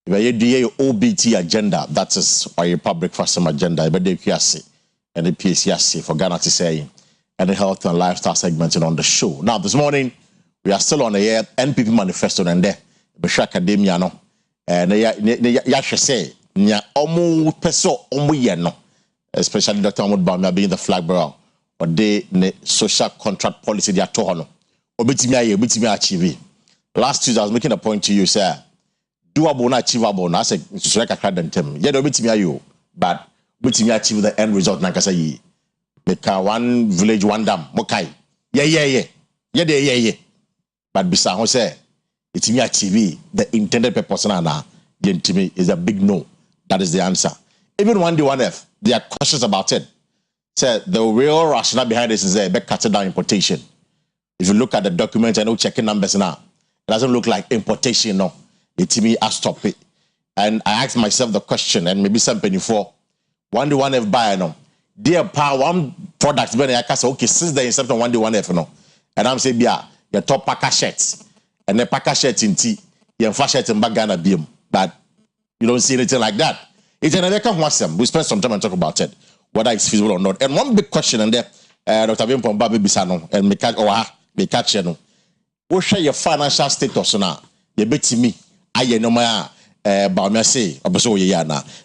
Ibe ye OBT agenda, that is Oyerepa breakfast agenda. Ibe de kiasi and the PCS for Ghana to say and the health and lifestyle segment on the show. Now this morning we are still on the air NPP manifesto and there Besha Academia no and ya say nya omu peso omu ye no, especially Dr. Ahmad Bamia being the flag bearer or the social contract policy they are to obetimi achieve. Last Tuesday I was making a point to you, sir. Doable not achievable. I said it's like a crowd and them. Yeah, obetimi ayo, but obetimi achieve the end result. Nankasa yi. Make one village, one dam. Mokai. Yeah. But beside who say it's me achieve the intended purpose na. To me is a big no. That is the answer. Even 1D1F, there are questions about it. Say the real rationale behind this is a back cut down importation. If you look at the document and checking numbers now, it doesn't look like importation, no. It's me, I stop it. And I asked myself the question, and maybe something before, 1D1F buy, no. Dear power, one product, but I can say, okay, since the inception of 1D1F, no. And I'm saying, yeah, your top packer shirts, and the packer shirts in tea, your flash shirts in Bagana beam. But you don't see anything like that. It's another conversation. We spend some time and talk about it, whether it's feasible or not. And one big question, and there, Dr. Bimpon Babi Bisano, and me catch you. What share your financial status now? You bet me. I know my Bamia say,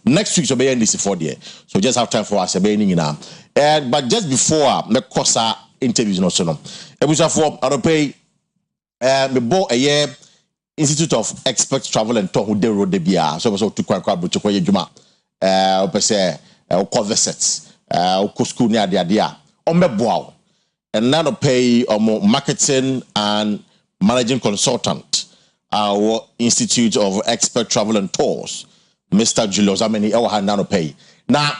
next week, so be this for there. So just have time for us, now. But just before me Kosa interviews, no, so no. It was for I don't pay me bought a year Institute of Expert Travel and Tour who they wrote the BR. So to Kwankwa to Koye Juma. Opese visits. School near the idea. Ombe and now pay marketing and managing consultant, our Institute of Expert Travel and Tours, Mr. Julius. How many hour now pay? Now,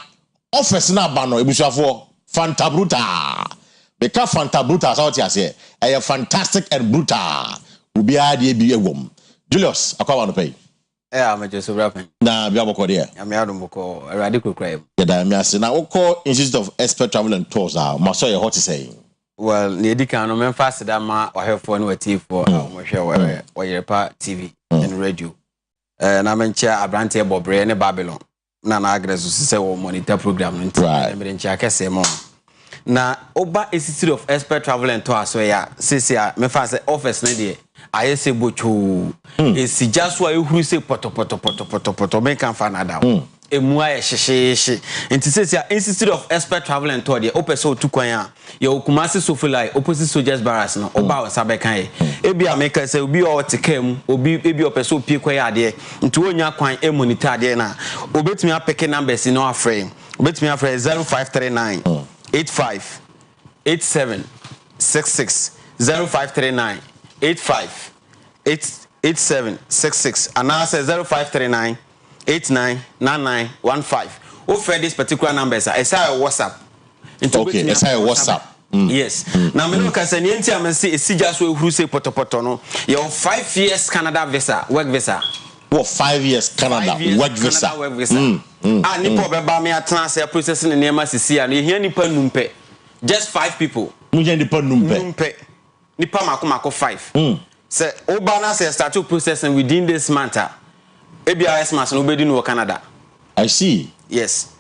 office now bano for Fanta Bruta. Because Fanta Bruta is out here, a fantastic and brutal. Ubi idea be a woman. Julius, I can't pay. I'm just rapping. Nah, be able to I'm out of a radical crime. Yeah, I'm asking now. Oko Institute of Expert Travel and Tours. Masoya, what to say? Well, Nedika, no man faster than my or have for TV for Oyerepa TV and radio. And I'm in chair a brand table brain in Babylon. Nana aggress say monitor program in Chakasemo. Now, Oba Institute of Expert Travel and Tours, so yeah, Cecilia, me fast office lady. I say bochu. It's just why you say poto make can find out. Emua she. And to say Institute of Expert Travel and Tour, the opeso to Kwaya, your Kumasi Sofilai, opposite soldiers barras, no, Oba Sabekai. Ebi America say, be all to came, Obi opeso Piquaya there, into Onya Quine Emonita there. Obet me up picking numbers in our frame. Obet me up 0539 85 87 66 0539 85 87 66 and now say 0539 899915. Offer this particular numbers. I say WhatsApp. Okay, I say WhatsApp. Yes. Now me look at say nyenti am say esi just who say poto no. Your 5 years Canada visa, work visa. What 5 years Canada work visa? Ah, nipo be ba me atena say processing in niema sisi and here nipa numpe. Just 5 people. Munye nipa numpe. Numpe. Nipa mako 5. Say Obana say start to processing within this month. ABIS mass no bedi no Canada. I see. Yes.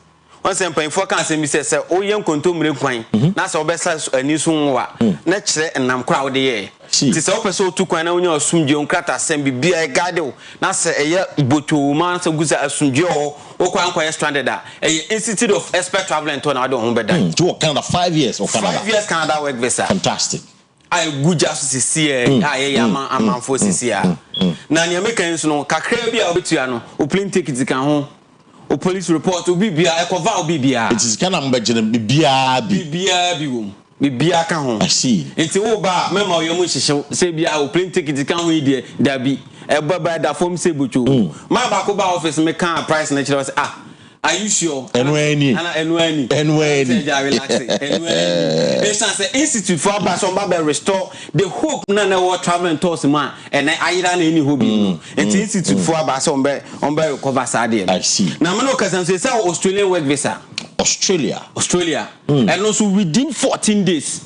Once em pen for can say me say oyen kontomre kwan na say obesa ani so nwa na kire enam kra wo de ye. Ti say opeso tu kwan na onya asumdwe onkrata asem bibia e gade na say eye boto man say guza asumdwe o kwan kwa stranded a Institute of Expert Travel and Tour na do ho bedan. To Canada 5 years or Canada. 5 years Canada work visa. Fantastic. I good just see am for see na ne American so no kakra bia obetua no o plane ticket kan ho o police report o bibia e cover o bibia it is kind of mbegene bibia bi wo bibia kan ho I see enti wo ba mema o yemu hihye se bia o plane ticket kan ho ide da bi e baba da form se buchu ma ba ko ba office me kan price na kire are you sure? Enweni. It's an institute for Basomba restore the hope none what travel and tours man and I ran any hobby. It's institute for Basomba on cover Sadia. I see. Now no cousin says Australian work visa. Australia. And also within 14 days.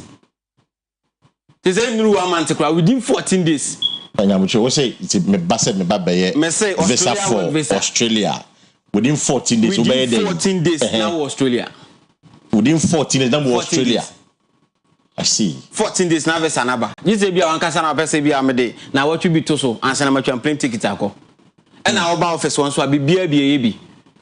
They say no 1 month within 14 days. I'm sure we say it's me basse me babaye. Me say visa for Australia within 14 days. Within 14 days now Australia. Within 14 days now Australia. I see. 14 days na visa naba. You say be ankasa na pese be amede. Na what you be to so ansa na matwa plane ticket akọ. And our office one so be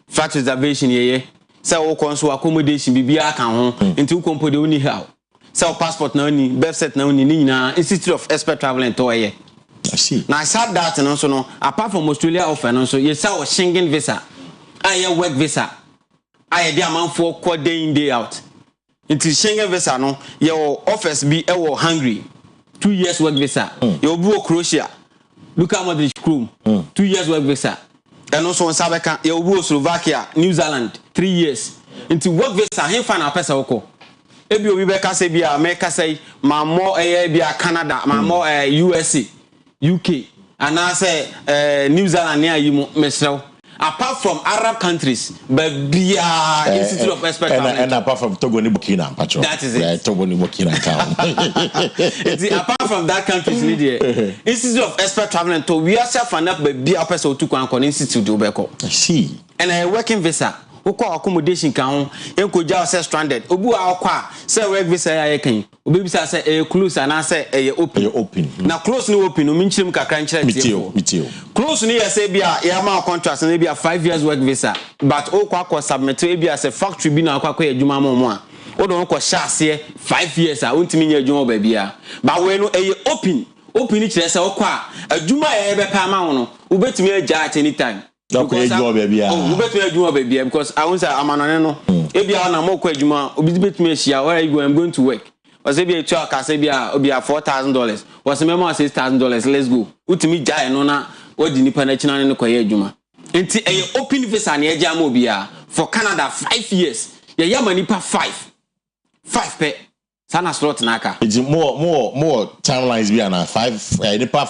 flat reservation ye. Say wo konso accommodation bibia kan ho. Nti wo kompo de oni how. Say passport na oni, birth cert na oni ni nyina Institute of Expert Travel and Tour ye. I see. Now I said that and also no apart from Australia offer no so you say Schengen visa. I work visa. I dey amount for day in day out. Until Schengen visa no your office be Hungary 2 years work visa. You go Croatia. Look at Madrid crew 2 years work visa. And also on Sabeka you go Slovakia, New Zealand 3 years. Until work visa he find a person oko. Ebi obi be ka say bia America say ma more bia Canada, ma more USA, UK and I say New Zealand near you mesrel. Apart from Arab countries, but the Institute of Expert and apart from Togo ni Burkina, that is it. Togo ni Burkina town. Apart from that countries, Institute of Expert Travel and Tour, we are self-funded by the person to come Institute to Beko. I see. And a working visa. Oko accommodation kan en ko ja say stranded obu akwa say work visa ya yekan obi bisa say e close and say e open na close no open no minchirim kakra nchire tie close no yes e bia ya ma contract na bia 5 years work visa but oko akwa submit e bia say factory bi na akwa adwuma mo a o don ko shase 5 years a untimi nya adwuma ba bia ba we no e open ni kire say okwa adwuma e be pa ma wo no ubetimi agya at any time. Because baby, because I won't say I'm an no. If you are na more kwejuma, obi betumi ehia, where you go? I'm going to work. Was be a truck say be $4,000. Was memo $6,000. Let's go. Utimi jai no na what the nipa na china no kwaye adwuma. Enti e open visa na eja mo bia for Canada 5 years. Ye ya manipa 5 pe. Sana slot na aka. It's more timelines be na 5 nipa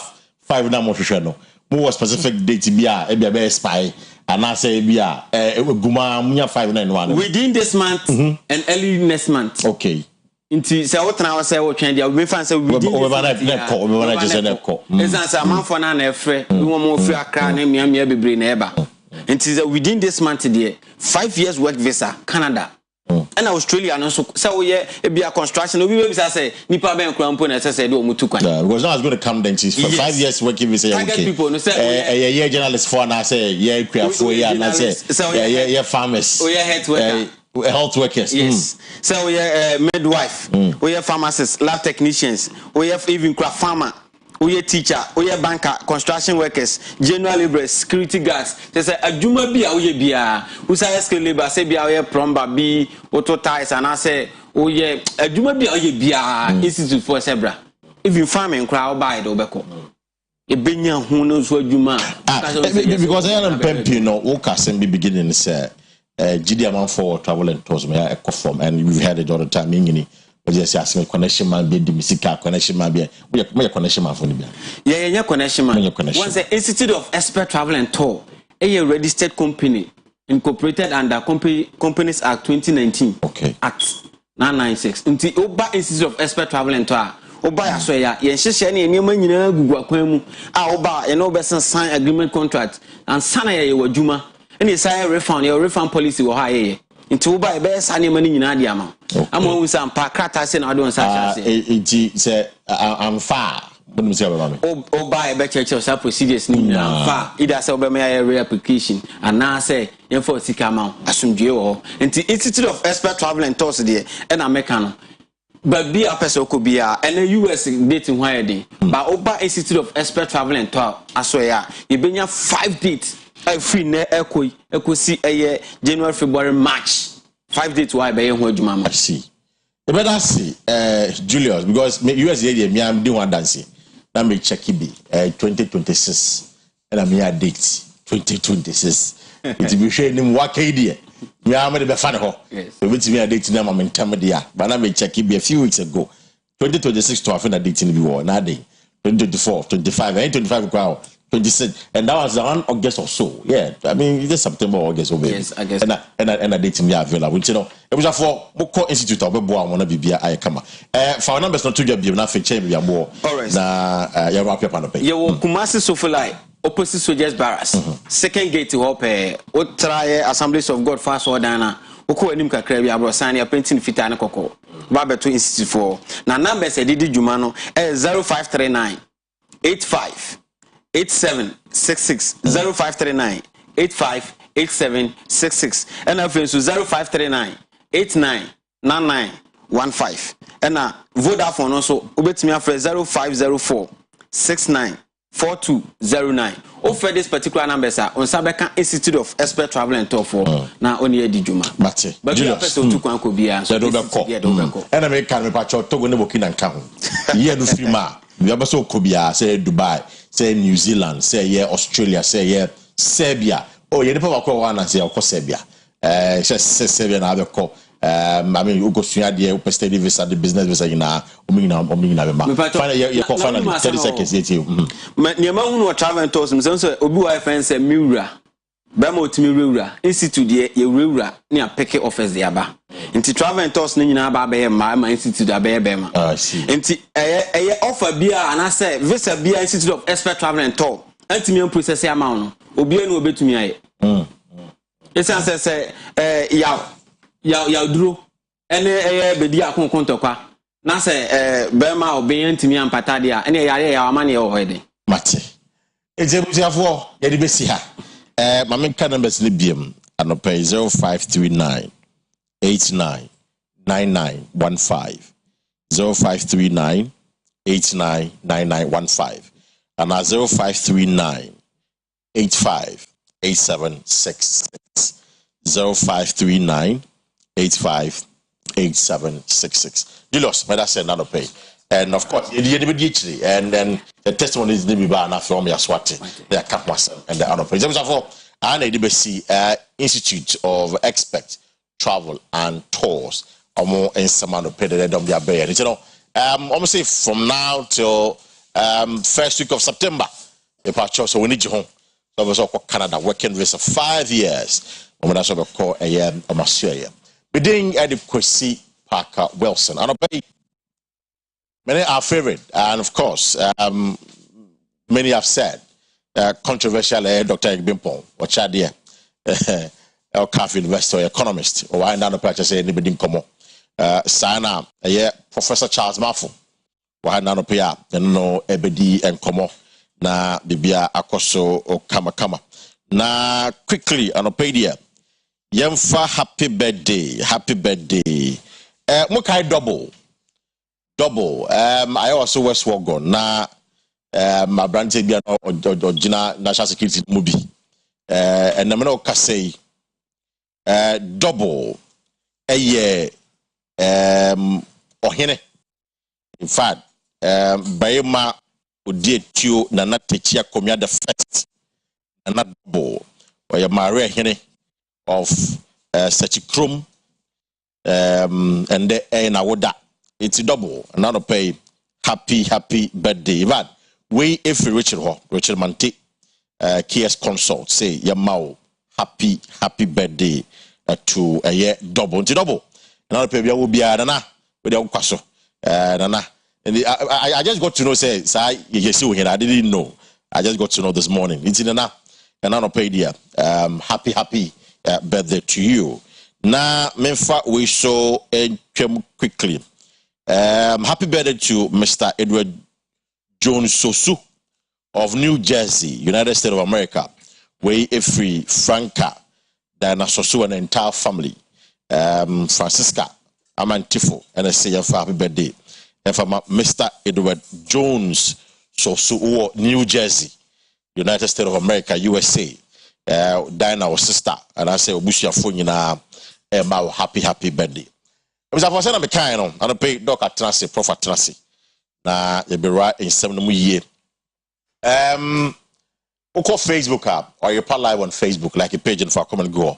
5 na mo hwehwe no. More specific date bia e bia be spy and I say bia guma munya 591 within this month and early next month. Okay. Inti say what na say what trend dia we fan say within this month. Is say man for na na efre we mo free Accra na mia bebre na eba. Inti within this month there 5 years work visa Canada. And Australia no so we be a construction we be say nipa ben krampo na say do omutu kwan because now it's going to come then for 5 years working visa okay people no say yeah journalist for na say yeah crafo yeah na say yeah farmers we health workers yes so we midwife we pharmacists lab technicians we have even craft farmer we teacher, we banker, construction workers, general laborers, security guards. They say adwuma bi a we bia. We say skill labor say bia we plumber bi, auto ties and I say we adwuma bi a we bia institute for zebra. Even farming crowd buy do beko. E benya hu no so adwuma. Because I am pempi no wo kasem bi beginning say GD man for travel and tourism ya ecoform and we've had it all the time ngini. Just ask me connection man be the musical connection man be we connection man for the yeah connection man once the Institute of Expert Travel and Tour a registered company incorporated under Companies Act 2019 okay Act 996 until Oba Institute of Expert Travel and Tour Oba ya so ya hyehyɛ ne nneɛma nyinaa gugu akwan mu a Oba ye no be sign agreement contract and sana ya wadwuma and say refund policy wo ha ye into Oba e be sa nneɛma ne nyinaa di ama ama wu sam pa krata se na do nsa enti say I'm far but me say about me Oba e be church procedures ni nyinaa fa either say Oba me ya application and na say yen for sika ma asomdwe wo enti Institute of Expert Travel and Tours there and America no but be a person could be and the US dating why dey but Oba Institute of Expert Travel and Tour asoya you benya 5 dates free na ekosi January February March 5 dates why be ho adwuma I see you better see Julius because US area me am doing one dancing na me check it be 2026 and am here date 2026 it be share nim wakade me am dey be fa ho so with me date na am ntem dia but na me check it be a few weeks ago 2026 to have na date ni be wo na dey 2024 25 and 25 kwa 26, and that was around August or so. Yeah, I mean, it's September or August or maybe. Yes, I guess. And I date me available. You know, it was for Moko Institute of Boa, one of the I come. For numbers not to get be enough change be more. All right. Na you wrap up on the page. You Kumasi Sofalai, opposite Soldiers Barracks. Second gate to hope what try Assemblies of God fast or Dana. Oko enim kakra bi abrosani painting fita na kokko. Babeto Institute for. Na numbers e didi jumano 0539 85 8766 0539 85 8766 and after 0539 89 99 15 and Vodafone also ubetimi afre 0504 69 4209 offer this particular number sir on Sabeka Institute of Expert Travel and Tour for na oni edi juma but you person to kwan ko bia so do be and I make can me pacho to go ne Burkina nka ho ye no frima we abaso ko bia say Dubai say New Zealand say yeah Australia say yeah Serbia oh ye never ko wana say ko Serbia say Serbia na abeko I mean you go suya there you study visa the business visa na omina be ma finally 30 seconds yet you niema hunu travel and tours so obi wa friend say miwura ba ma otimi wura institute there ye wura na pick office there ba nti travel and tours ni nyina ba be ma institute abeye be ma nti eye offer bia ana say visa bia Institute of Expert Travel and Tour antimi process amount no obi enu obetumi aye esa say ya duro ene bedi akonkon tokwa na se bema oben ntimi ampata dia ene ya amane ye hoede mate ejebusiafo ye de besi ha mame ka numbers ni biem anope 0539 89 9915 0539 89 9915 and 0539 85 8766 0539 85 8766. Julius, may I say another pay? And of course, and then the testimony is maybe by enough from your swati, their campus and the other pay. Therefore, I Institute of Expert Travel and Tours. More in some of the pay that don't be a bear. You know, almost say from now till first week of September, so we need you home. So we also Canada working visa 5 years. That's what we call a year of Australia. Being at the Kwesi Parker Wilson. And many are favorite, and of course, many have said controversial Dr. Egbimpong, or Chadia, El Cafe investor, economist, or I know the practice anybody in common. Sana, Professor Charles Mafu, or I know the Pia, and no Ebedi and Como, na Bibia Akoso or Kama. Na quickly, Anopedia. Yemfa happy birthday. Mukai double. I also West Wogon. Na my brand said Gina National Security movie. And I'm not say double a year ohene. In fact, Bayema Udie Tio Nana Techia Komia the first and not double or your Maria Hene of such a chrome and the air it's double another pay happy birthday Ivan we if Richard Mante KS consult say Yamao happy birthday to a year double another pay will be Nana with the Kwaso Nana and I just got to know say you see I didn't know I just got to know this morning it's in Nana another pay dear happy birthday to you. Now, Memfa, we saw quickly. Happy birthday to Mr. Edward Jones Sosu of New Jersey, United States of America. Where free Franca, Diana Sosu and the entire family. Francisca, Amantifo, and I say happy birthday. And for Mr. Edward Jones Sosu, New Jersey, United States of America, USA. Diana our sister and I say Obusia phone na happy birthday. Mr. Fosen na me kind no I pay doc atrase prof atrase na you be right in 7 year. Oko Facebook app or you put live on Facebook like a page and for come and go.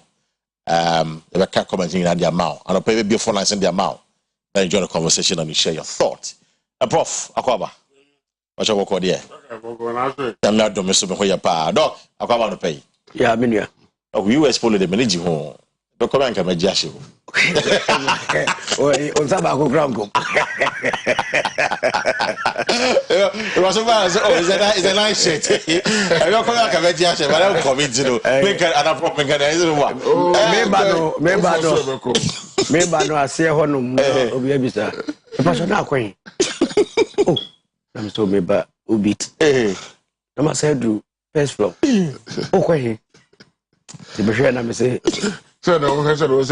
You can comment in the amount and pay be phone line send the amount. Then enjoy the conversation and you share your thoughts. Prof Akwaba. What's your work there? I'm not domestic for your pa. Dog, I come on to pay. Yeah, Minia. Oh, you were spoiled the manage home. Don't come and come and just you. On Sabaco Granco. It was a man, oh, it's a nice shit. I don't come and come and just, but I don't come into another problem. Maybe I say honum of Yabisa. The person now queen. Oh, I'm so maybe ubit. I must say, do first floor. Oh, queen. The machine, I say. So no, I said, voice.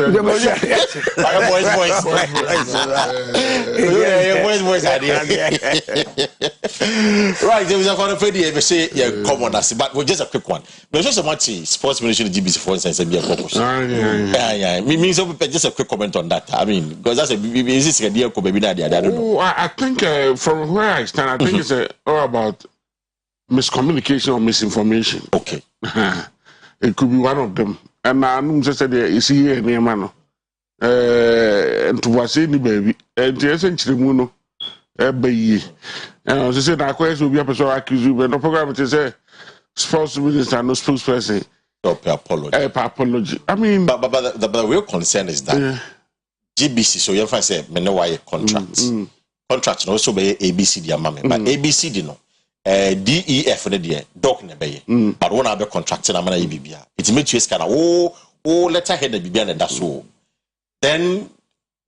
Right, there was a kind of idea. Say, yeah, come on, but we're just a quick one. But just a much sports ministry GBC for instance, and be a focus. Yeah. Me so just a quick comment on that. I mean, because that's a this idea could be that I don't know. I think from where I stand, I think it's all about miscommunication or misinformation. Okay. It could be one of them. And I'm just said, you see here near man. And to was in the baby, and essentially, Muno, baby. And I was saying, I question will be a person accused you, but the program is a sports minister, no spokesperson. Apology. I mean, but the real concern is that GBC, so you have to say, why contracts. Contracts also by ABC, dear mammy, but ABC, you know. DEF ne de doc ne beye but one have contract na mana bibia it make you scan letter head na bibia na da so then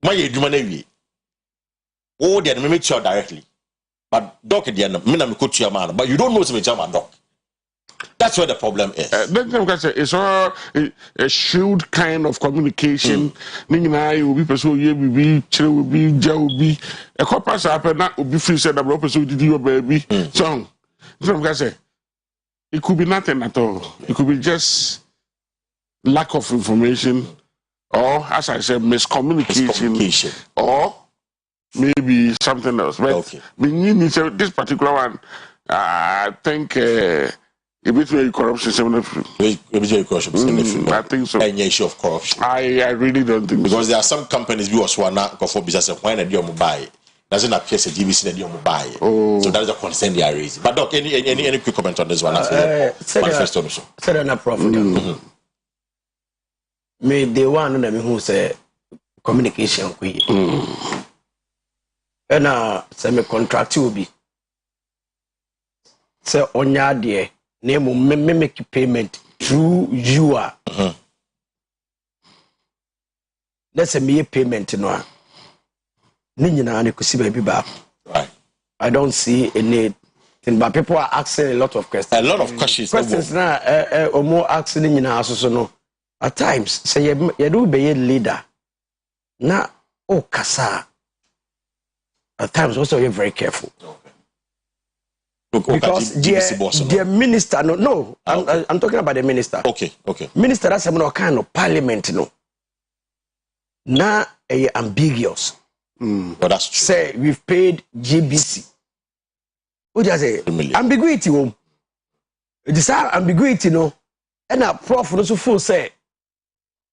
my eduma na wi they make sure directly but doc de na me na me kotua man but you don't know so me jama doc. That's where the problem is. It's all a shield kind of communication. Nina will be pursued, you will be, chill will be, jail will be. A corpus happen, that will be free said about pursuit to your baby. So, it could be nothing at all. It could be just lack of information, or as I said, miscommunication. Or maybe something else. But this particular one, I think. It between corruption, I think so. Any issue of corruption. I really don't think because there are some companies who also want to go for business and when they buy doesn't appear to GBC that you buy. So that is a concern they are raising. But Doc, any quick comment on this one? Manifesto. Said no problem. Me the one who say communication and semi contract will be say on your day. Name will make payment through you are. That's a mere payment, no. Right. I don't see any thing, but people are asking a lot of questions. A lot of questions. Questions now, or more asking in our no. At times, say you do be a leader. Now, kasa. At times, also you're very careful. Because the minister, I'm talking about the minister. Okay. Minister has some kind of parliament, Now, ambiguous. Well, that's true. Say we've paid GBC. What do you say? Ambiguity, It is our ambiguity, And a prof also full say,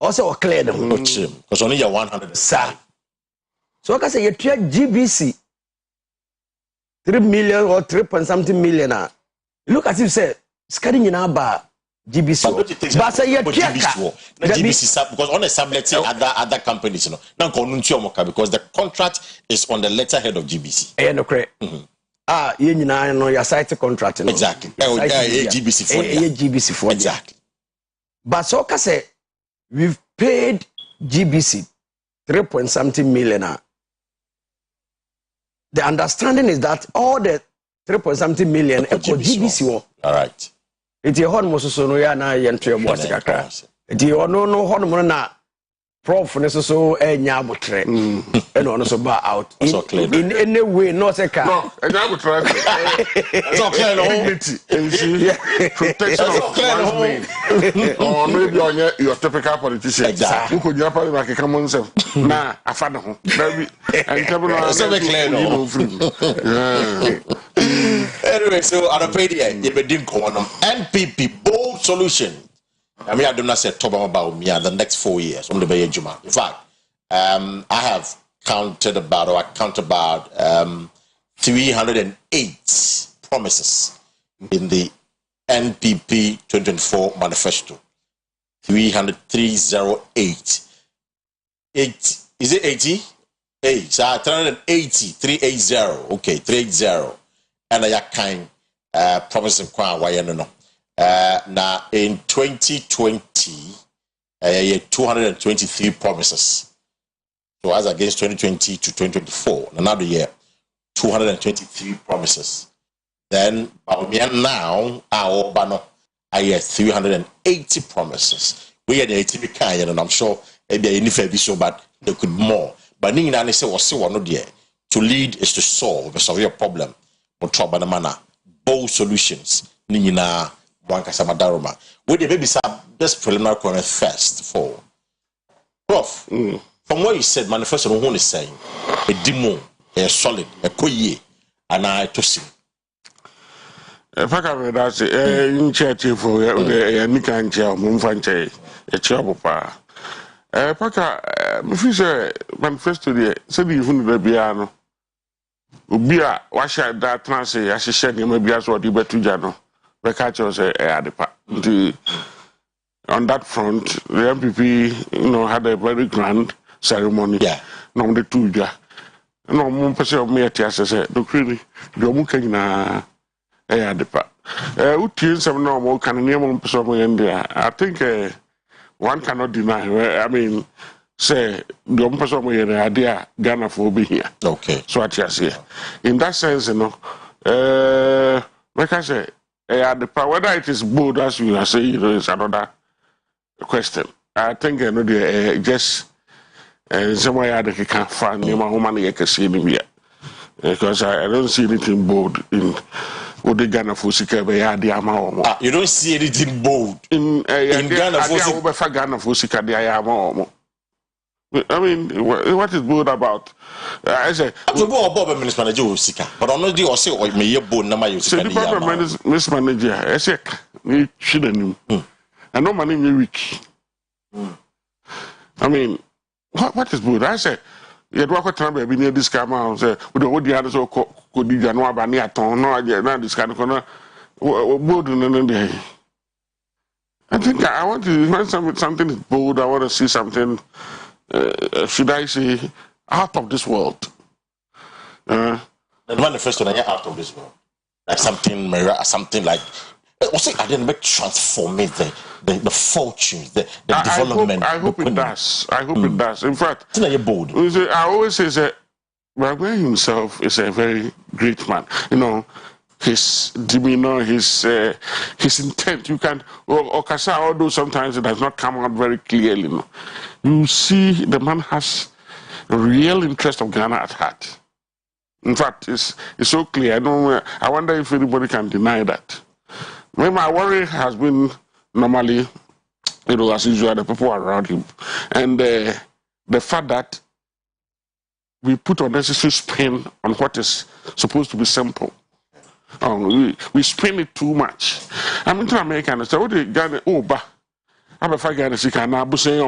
also clear them. Because only you're 100. Sir. So I can say you treat GBC. 3 million or 3 point something million. Look at you say, scanning in our bar GBC. But say you GBC because on a sublet other companies, now because the contract is on the letterhead of GBC. No correct. You know your site contract. Exactly. GBC for exactly. But so can say we've paid GBC 3 point something million. The understanding is that all the 3 point something million echo GBC. All right. It's a horn so no ya na yentwe boss kakra. It's no horn na prof so nyabotre. And ono so ba out. In any way no say ka. No, nyabotre. So clear no protection of one's name. Or maybe on your typical politician. Exactly. Who could you probably make a common self. Nah, I found home. And anyway, so on a payday, you be doing NPP bold solution. I mean, I do not say talk about me the next 4 years on the Bay Juma. In fact, I have counted about 308 promises in the NPP 2024 manifesto. 308. Is it 80? 8. So 380. 380. Okay, 380. And I kind promise and kwa no. Now in 2020, 223 promises. So as against 2020 to 2024, another year, 223 promises. Then now our banner, I had 380 promises. We had 80 kind, and I'm sure maybe any so, but they could more. But Nina say was one of the to lead is to solve your problem. But trouble the manner, bold solutions. Nina one Casamadaroma. With the baby sub, best preliminary corner first for Prof. From what you said, manifesto on is saying a demo, a solid, a koye, and I to see. If I can read that, in church for a Nikan chair, Mumfanche, a chabopa. Paka, if manifesto, said you wouldn't be piano. Ubia, wash that transit, as she said, you may be as what you bet to Jano. The catcher say, on that front, the MPP, had a very grand ceremony. Yeah. No, the two, no, one person of me at Yassa, no, really, the Mukana. Some normal can name somewhere in there. I think one cannot deny. I mean, say the person with the idea Ghana for be here. Okay. So what you say. In that sense, like I say, whether it is bold as you are saying, is another question. I think just somewhere they can't find my woman you can see me here. Because I don't see anything bold in what the Ghana for Sika. You don't see anything bold in Ghana for Ghana for Sika. I mean, what is bold about? I say, I'm Bob Minister Manager Sika, but I'm not the also or may you bold number you say the problem Miss Manager. I say, we shouldn't. I know my name is weak. I mean, what is bold? I say. You do what time be near this camera say we don't the others could be January by near town no this kind of corner bold and I think I want to when something is bold I want to see something should I say out of this world the manifesto out of this world like something like I didn't make transform it the fortunes, the development. I hope it does. I hope it does. In fact, bold. I always say that Bagwe himself is a very great man. His demeanor, his intent. You can Okasa, although sometimes it does not come out very clearly. You see, the man has a real interest of Ghana at heart. In fact, it's so clear. I wonder if anybody can deny that. My worry has been normally, as usual, the people around him. And the fact that we put unnecessary spin on what is supposed to be simple. We spin it too much. I'm into America and say, what do you got? I'm a faggy and I say,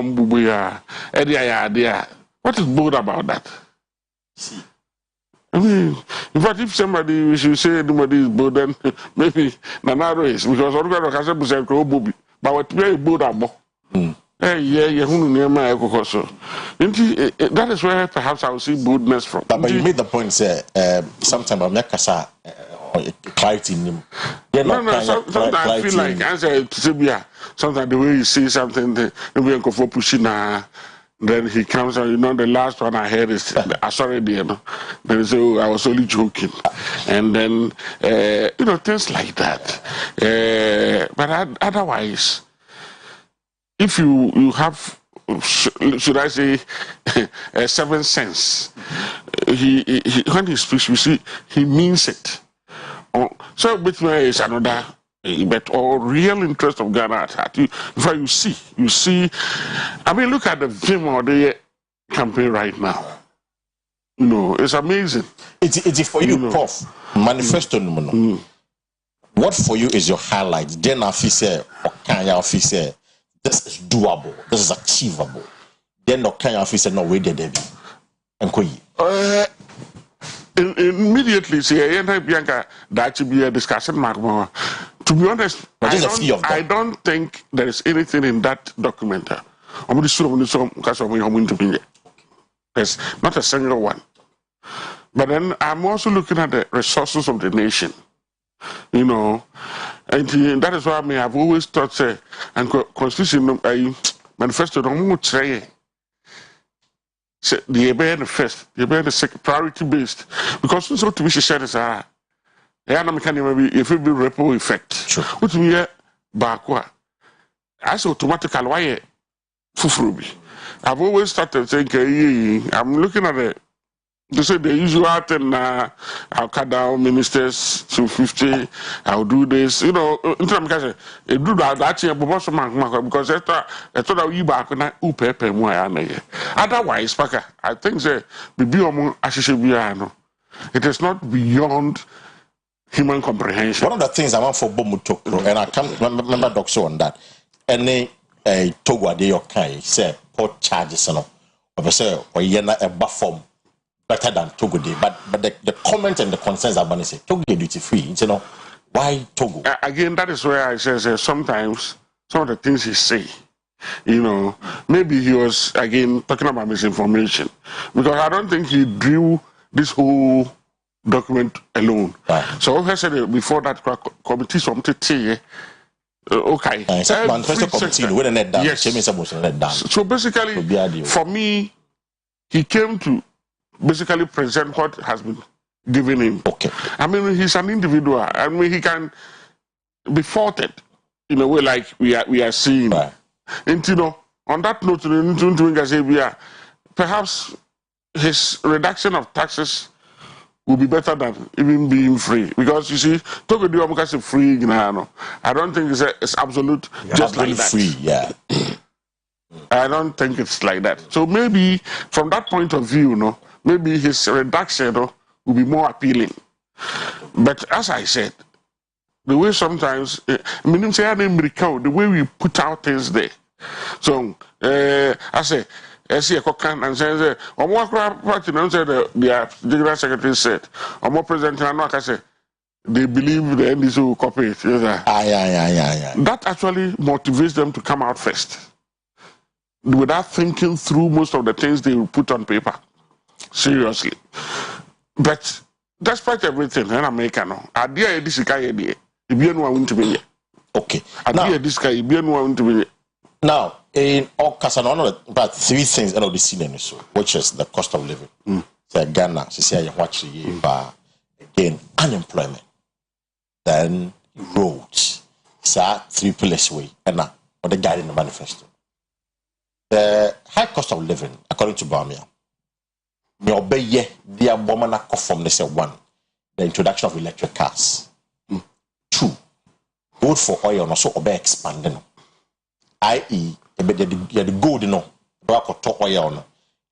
what is bold about that? I mean, in fact, if somebody should say anybody is bold, then maybe Nanaro is because all the other people say, "Bobby," but what very bold about? That is where perhaps I will see boldness from. But you made the point, say, sometimes I'm not clarity in him. No, sometimes I feel like answer to sometimes the way you see something, the way you go pushing. Then he comes and the last one I heard is sorry dear. Then he say, I was only joking. And then things like that. But otherwise, if you have should I say a seventh sense, he when he speaks, you see he means it. So which way is another but all real interest of Ghana at heart. You see. I mean, look at the film of the campaign right now. It's amazing. It's for you, Prof. Manifesto. What for you is your highlight? Then officer or Kenya officer, this is doable. This is achievable. Then no Kenya officer no way there be. immediately say Bianca that should be a discussion mark more. To be honest, I don't think there is anything in that document. There's not a single one. But then I'm also looking at the resources of the nation. You know, and that is why I have always thought and constitution manifesto don't say the first, the second priority based, because so to be shared as a maybe if it be ripple effect. Which we Akua as automatically why fufrubi. I've always started thinking I'm looking at it. They say the usual thing, I'll cut down ministers to 50, I'll do this, you know, do that because I thought you back on Upepe more. Otherwise, I think it is not beyond human comprehension. One of the things I want for Bomutokro, and I can't remember Doctor on that, any Togo de Yokai say port charges or say or yena a buffer better than Togo Day, but the comment and the concerns are going to say Togo Day duty free. You know why Togo? Again, that is where I say sometimes some of the things he say, you know, maybe he was again talking about misinformation because I don't think he drew this whole document alone. Right. So I said before that committee something okay. Yes. So basically, for me, he came to basically present what has been given him. Okay. I mean, he's an individual. I mean, he can be faulted in a way like we are seeing. Right. And you know, on that note, perhaps his reduction of taxes will be better than even being free. Because you see, Togo is free, you know, I don't think it's absolute just like that. Free, yeah. I don't think it's like that. So maybe from that point of view, you know, maybe his reduction will be more appealing. But as I said, the way sometimes, the way we put out things there. So, I say, I see a cocan and says, or more party, the General Secretary said, or more President, I say, they believe the NDC will copy it. That actually motivates them to come out first, without thinking through most of the things they will put on paper. Seriously. But despite everything, in America, no, idea this guy, okay. Idea this guy, now, in all Casanova, but three things out of the scene, which is the cost of living. So Ghana, she said, watch again, unemployment, then roads. So 3 pillars way, and now, or the guide in the manifesto. The high cost of living, according to Bamia, the obey the woman from the one, the introduction of electric cars. 2, vote for oil and also obey expanding. I.e., the gold, you know, oil.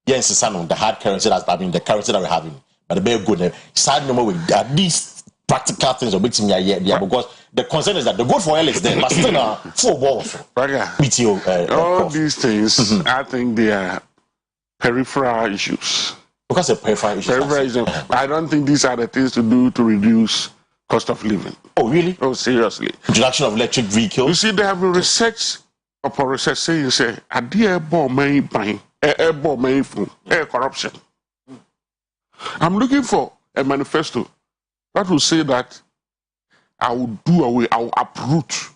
Yes, son, the hard currency that's having the currency that we're having, but the very good side number with at least practical things or betting because the concern is that the gold for oil is there, but still 4 balls. All these things, I think they are peripheral issues. Because of peripheral issues. I don't think these are the things to do to reduce cost of living. Oh, really? Oh, seriously. Introduction of electric vehicles. You see, they have been research upon research saying, a dear bomb may buy a bomb may from corruption. I'm looking for a manifesto that will say that I will do away, I will uproot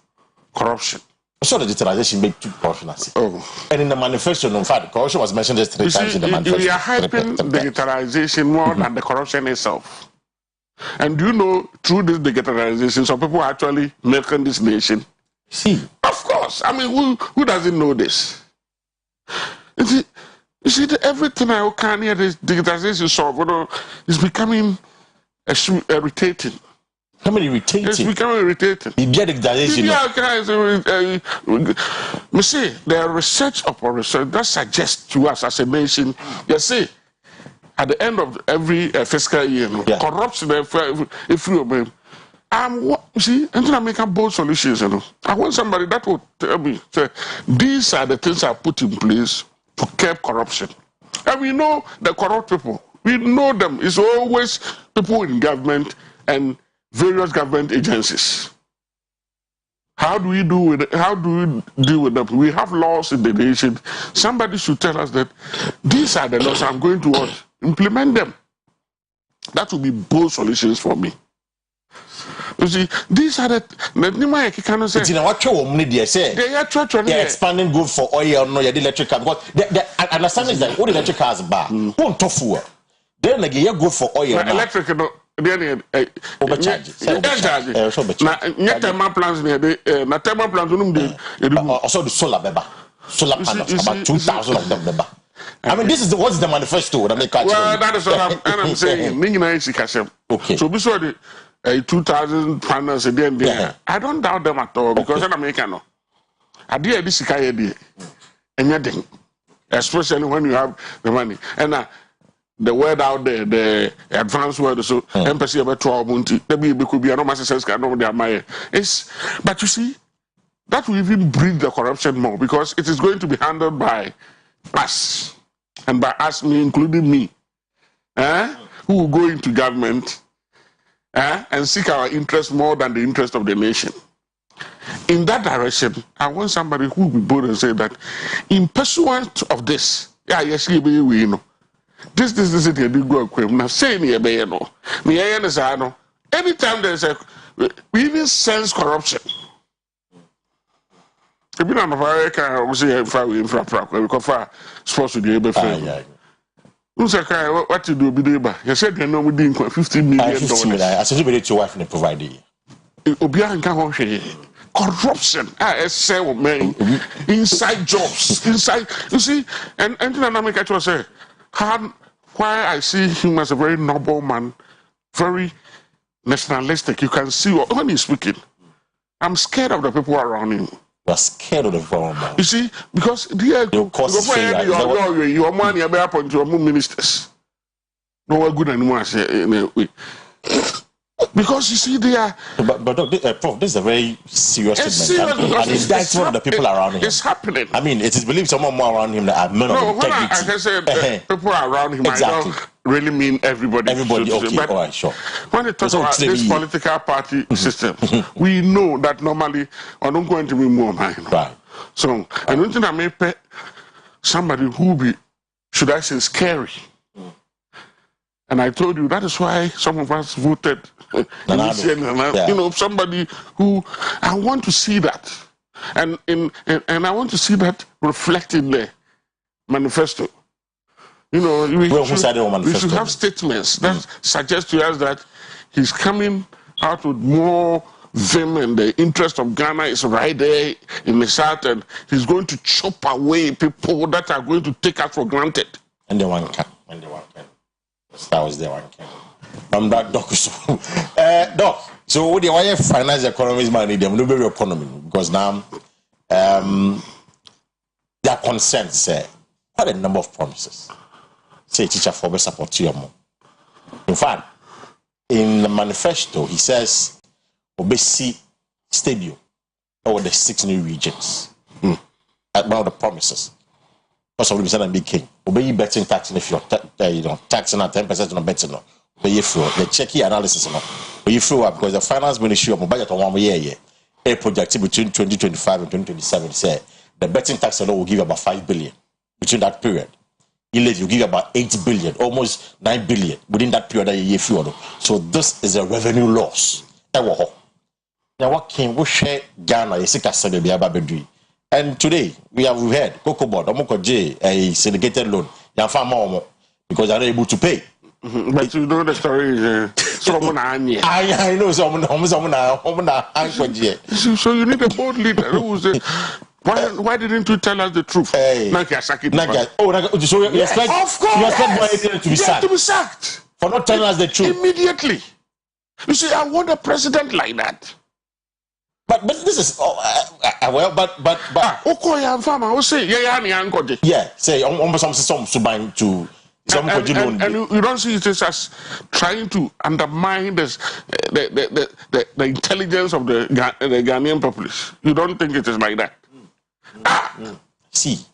corruption. So the digitalization make 2 corruption. Oh. And in the manifesto, in fact, corruption was mentioned just 3 times in the manifesto. We are hyping digitalization more than the corruption itself. And do you know, through this digitalization, some people are actually making this nation. See, of course. I mean, who doesn't know this? You see, everything I can hear this digitalization solve, is becoming irritating. It's becoming irritating. You get digitalization. You see, there are research upon research that suggests to us as a nation, you see, at the end of every fiscal year, corruption, if you see, until I make a bold solutions, I want somebody that will tell me, say, these are the things I put in place to curb corruption. And we know the corrupt people, We know them. It's always people in government and various government agencies. How do we do with it? How do we deal with them? We have laws in the nation. Somebody should tell us that these are the laws. I'm going to implement them. That will be both solutions for me. You see, these are the cannot say. They're expanding good for oil, no, electric car. Because the understanding is that all the electric cars bar won't tofu. They're like you good for oil. Electric, overcharge. Now, thermal plants near the thermal plants. Also the solar panels, about 2,000 of them. I mean, this is what's the manifesto that make. Well, that is what I'm saying. Okay. So, before the 2,000 panels a day, I don't doubt them at all because I'm American. I did this idea, and nothing, especially when you have the money and the word out there, the advanced word. So, empathy about 12 months. Maybe could be a normal sense. I know they are my. But you see, that will even breed the corruption more because it is going to be handled by us, and by us, including me, who will go into government and seek our interest more than the interest of the nation. In that direction, I want somebody who will be bold and say that, in pursuance of this, yes, we know. This is it. You go now. Say me no. Anytime there's we even sense corruption. If you don't know, we say infra supposed to be able to. What you do, Bideba? You said you know we didn't $50 million. I said you better your wife and provide it. Corruption. I say, man, inside jobs, inside. You see, and dynamic actually say, why I see him as a very noble man, very nationalistic. You can see when he's speaking. I'm scared of the people around him. You're scared of the government. You see, because your money are appointed to ministers. No one good anymore. Because you see, they are. But Prof, this is a very serious statement. And it's that's one of the people around him. It's happening. I mean, it is believed someone more around him that are men of integrity. I can say people around him. Exactly. I don't really mean everybody. Everybody, okay, all right, sure. When they talk about this political party system, we know that normally I don't go into me more mind. Right. So, I don't think I may pay somebody who be, should I say, scary. And I told you that is why some of us voted. You know, somebody who I want to see that, and I want to see that reflected in the manifesto. You know, we should have statements that suggest to us that he's coming out with more vim, and the interest of Ghana is right there in the south, and he's going to chop away people that are going to take us for granted. And the one can. That was the one can. From that doc. Doc, so what do you finance economies money? Them no very economy because now their concerns say quite a number of promises. Say teacher for best support you more. In fact, in the manifesto, he says Obesi Stadium over the 6 new regions. One of the promises. First of all, we said big king. Obey betting tax if you're taxing at 10% on betting. Obey through the checky analysis. Obey through because the finance ministry of budget on 1 year. A project between 2025 and 2027 say the betting tax alone will give about 5 billion between that period. You give about 8 billion, almost 9 billion within that period that you feel. So this is a revenue loss. Now what can we share Ghana? And today we have heard Cocoa Board, a syndicated loan, because they're not able to pay. But you know the story is someone I know someone. So you need a board leader who say, why didn't you tell us the truth? So you expect to be sacked for not telling us the truth immediately. You see, I want a president like that. But this is Okoya farmer will say say some to and you don't see it as trying to undermine the intelligence of the Ghanaian populace. You don't think it is like that? See,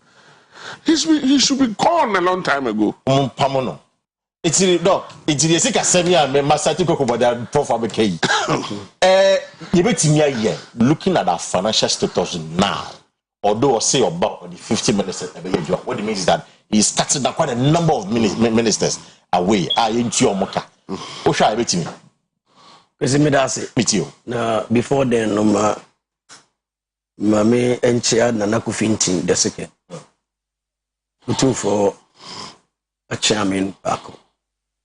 he should be gone a long time ago. It's no, it's the sick assembly and Masati Kokoboda Prof. Abekei. You bet me here looking at our financial status now. Although I say about the 50 ministers, what it means is that he started quite a number of ministers away. I ain't your mocha. What shall I bet me? Meet you. Before then, Mame and Chia Nanakufintin, the second. Two for a chairman back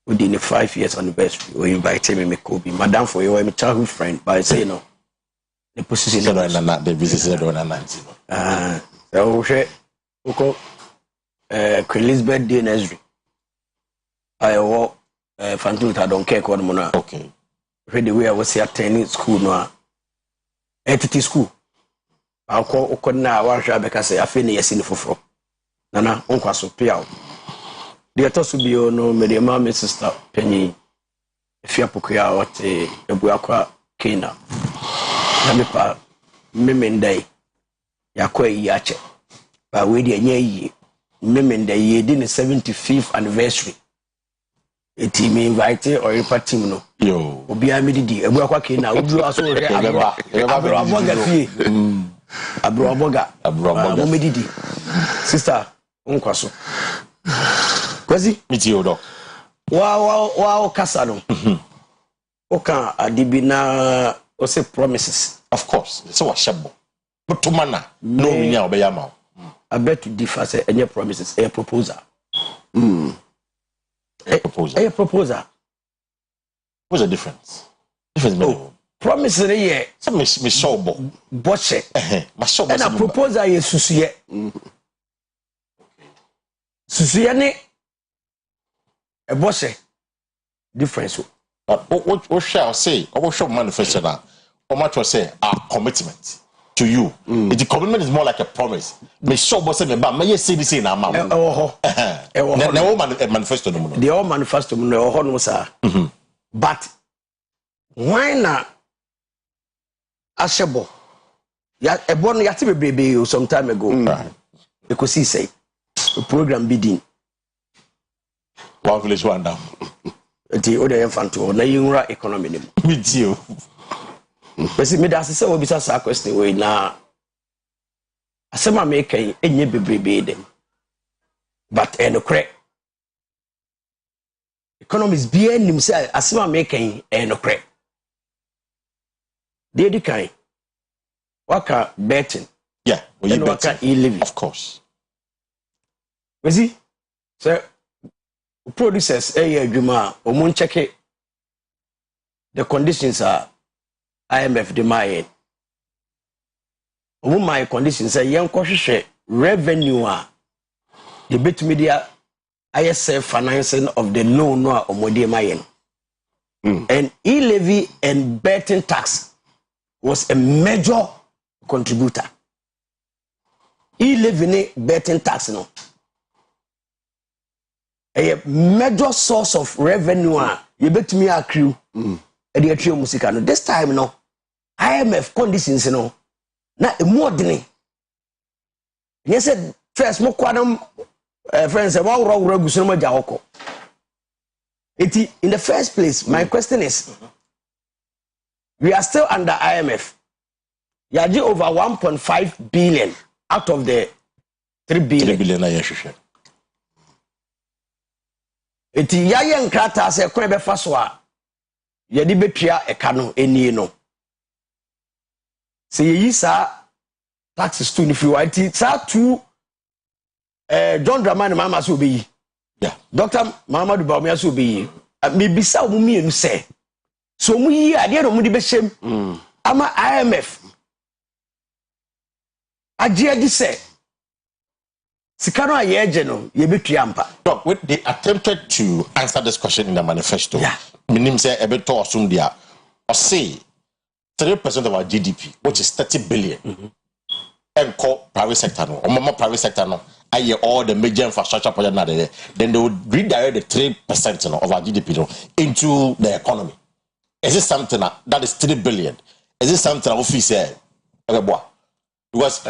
within the 5 years anniversary. We invited me, Kobe, Madame, for your childhood friend, by saying no. The position of the business on 19. So, Elizabeth D. Nesri. I walk Fantuta, I don't care what Mona. Okay. The way I was attending school, no, entity school. I'll call Okona, Washa, because I finish in for Nana, Uncle Sopiao. The atos will be no, my mammy sister Penny, if you are Pukia or a Buakwa Kena. Namipa, Mimende, Yakwe Yache, but we did ye, Mimende, ye didn't 75th anniversary. A team invited or a party. Yo, Obia Midi, a Buakwa Kena, who drew us over Abroaboga, Midi, Sister Unkwaso. Kwesi, Mitiodo. Wow, Casano. Oka, Adibina. Or say promises. Of course, so what shabo. But to mana, no meaning of Bayama. I bet to differ say any promises, a proposal. A proposal. A proposal. What's the difference? Promise in a year. Some miss sobo. Botche. My sobo. And a proposal is Susie. Susiane. A botche. Difference. What shall I say? Or what shall manifest now? Or much will say our commitment to you. The commitment is more like a promise. Me show boss me ba me say this in our mouth. Manifesto no. The all manifesto no ho no sir. But why na ashebo? Ya e bon ya ti bebrebe some time ago. Because he say the program bidding. One village one down. The other infanto na yinra economy nim. With you. Kwesi me da se we bisa sa question we na asema me kan enye bebrebe dem. But enokre economies be nim say asema me kan enokre. Dey di kan waka betting. Yeah, well, you waka e-living. Of course. Kwesi so producers adwuma omun check the conditions are IMF demand. My conditions say young hwehwe revenue the bit media ISF financing of the loan no omode mayen. And e-levy and betting tax was a major contributor. E-levy betting tax no a major source of revenue you bet me accrue the atrio musica no this time no IMF conditions no na more than yes said first mo kwadam friends about ro guso no jawoko eti in the first place my question is we are still under IMF yaji over 1.5 billion out of the 3 billion 3 billion ayeshwe eti yaye nkrata se kwen be fa so a ye di betua eka no eni no se yi sa taxes to ni fi wa eti sa tu John Dramani mama so be yi yeah Dr. Mamadou Bawumia so be yi me bisa o mu mienu se so mu yi ade no mu di be hyem ama IMF agye di se Sikano ayeje no ye betua mpa. Look, they attempted to answer this question in the manifesto. Yeah. Minim say ebe to assume dia. Or say 3% of our GDP, which is 30 billion. And call private sector no. Or private sector no. Aye all the major infrastructure project na there. Then they would redirect the 3% of our GDP no, into the economy. Is it something that is 3 billion? Is it something that office say? Because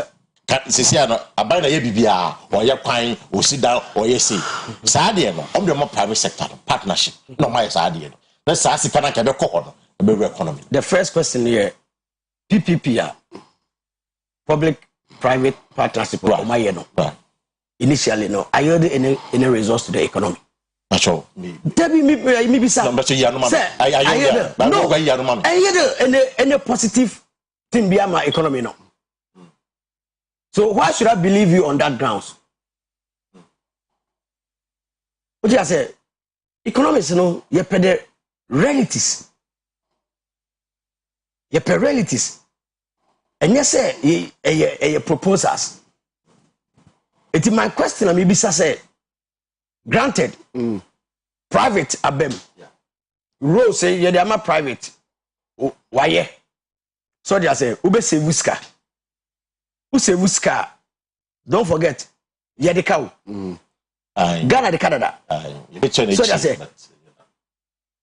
sisi no aban na ye bibia or ye kwan o sit down or ye say saa de no om de mo private sector partnership no my saa de no na saa sika na ka be kɔ no be economy. The first question here, PPP public private partnership right. Initially no I heard any results to the economy. Macho Debbie maybe sir no any positive thing be my economy no. So why should I believe you on that grounds? What you say? Economics, you know, you pay the realities. You pay realities. And you say, you proposals. It is my question, I maybe say, granted, private abem. Rose say, yeah, they are private. Why? So they say, ube se wuska. Use wuska. Don't forget, yeah, the cow. Ghana the Canada. So they say,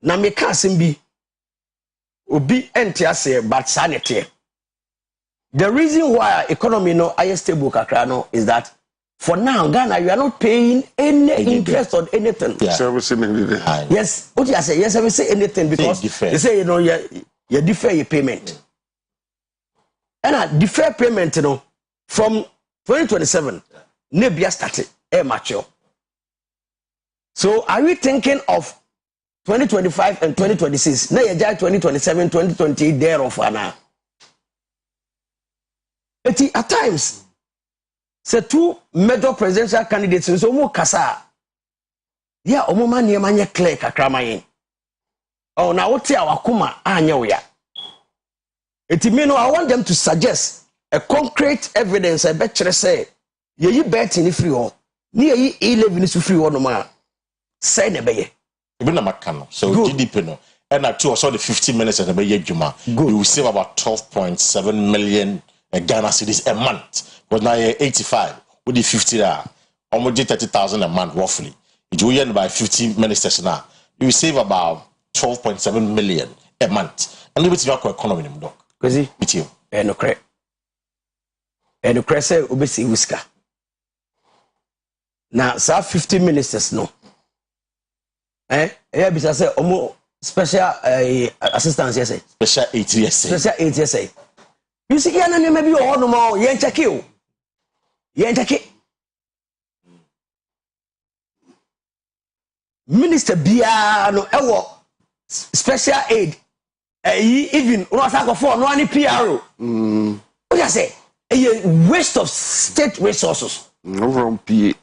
na me can simbi obi enti say but sanity. The reason why economy no are stable kakra no is that for now Ghana you are not paying any interest on anything. Yeah. Servicing anything. Yes, what you say? Yes, I will say anything because they say you know you defer your payment. And I defer payment you know from 2027 nebia started mature. So are we thinking of 2025 and 2026? Na yeja 2027, 2028 thereof ana. At times, say two major presidential candidates so mo kasa. Yeah, omo man ye manye clear kakra mayen. Oh na wote awakuma anya wo ya. Eti me no I want them to suggest a concrete evidence e be kire say ye yi bet ni free ho. Ni ye yi 11 ni free ho no ma. Say ne be ye. Even a macano. So GDP no. And at 2 or so the 15 minutes and a juma. You will save about 12.7 million Ghana cedis a month. But now you're 85. With the 50 there. Almost 30,000 a month roughly. It will end by 15 minutes now. You will save about 12.7 million a month. And you will economy in doc. Kwesi. With you. No cre. No cre say obesi whisker. Now, sir 15 ministers no. Bisa say omo special assistance yes special 8 years special 8 years you see ya na maybe o no mo yen check you yen check minister bia no ewo special aid even no asako for no any PRO what you say a waste of state resources no from PA.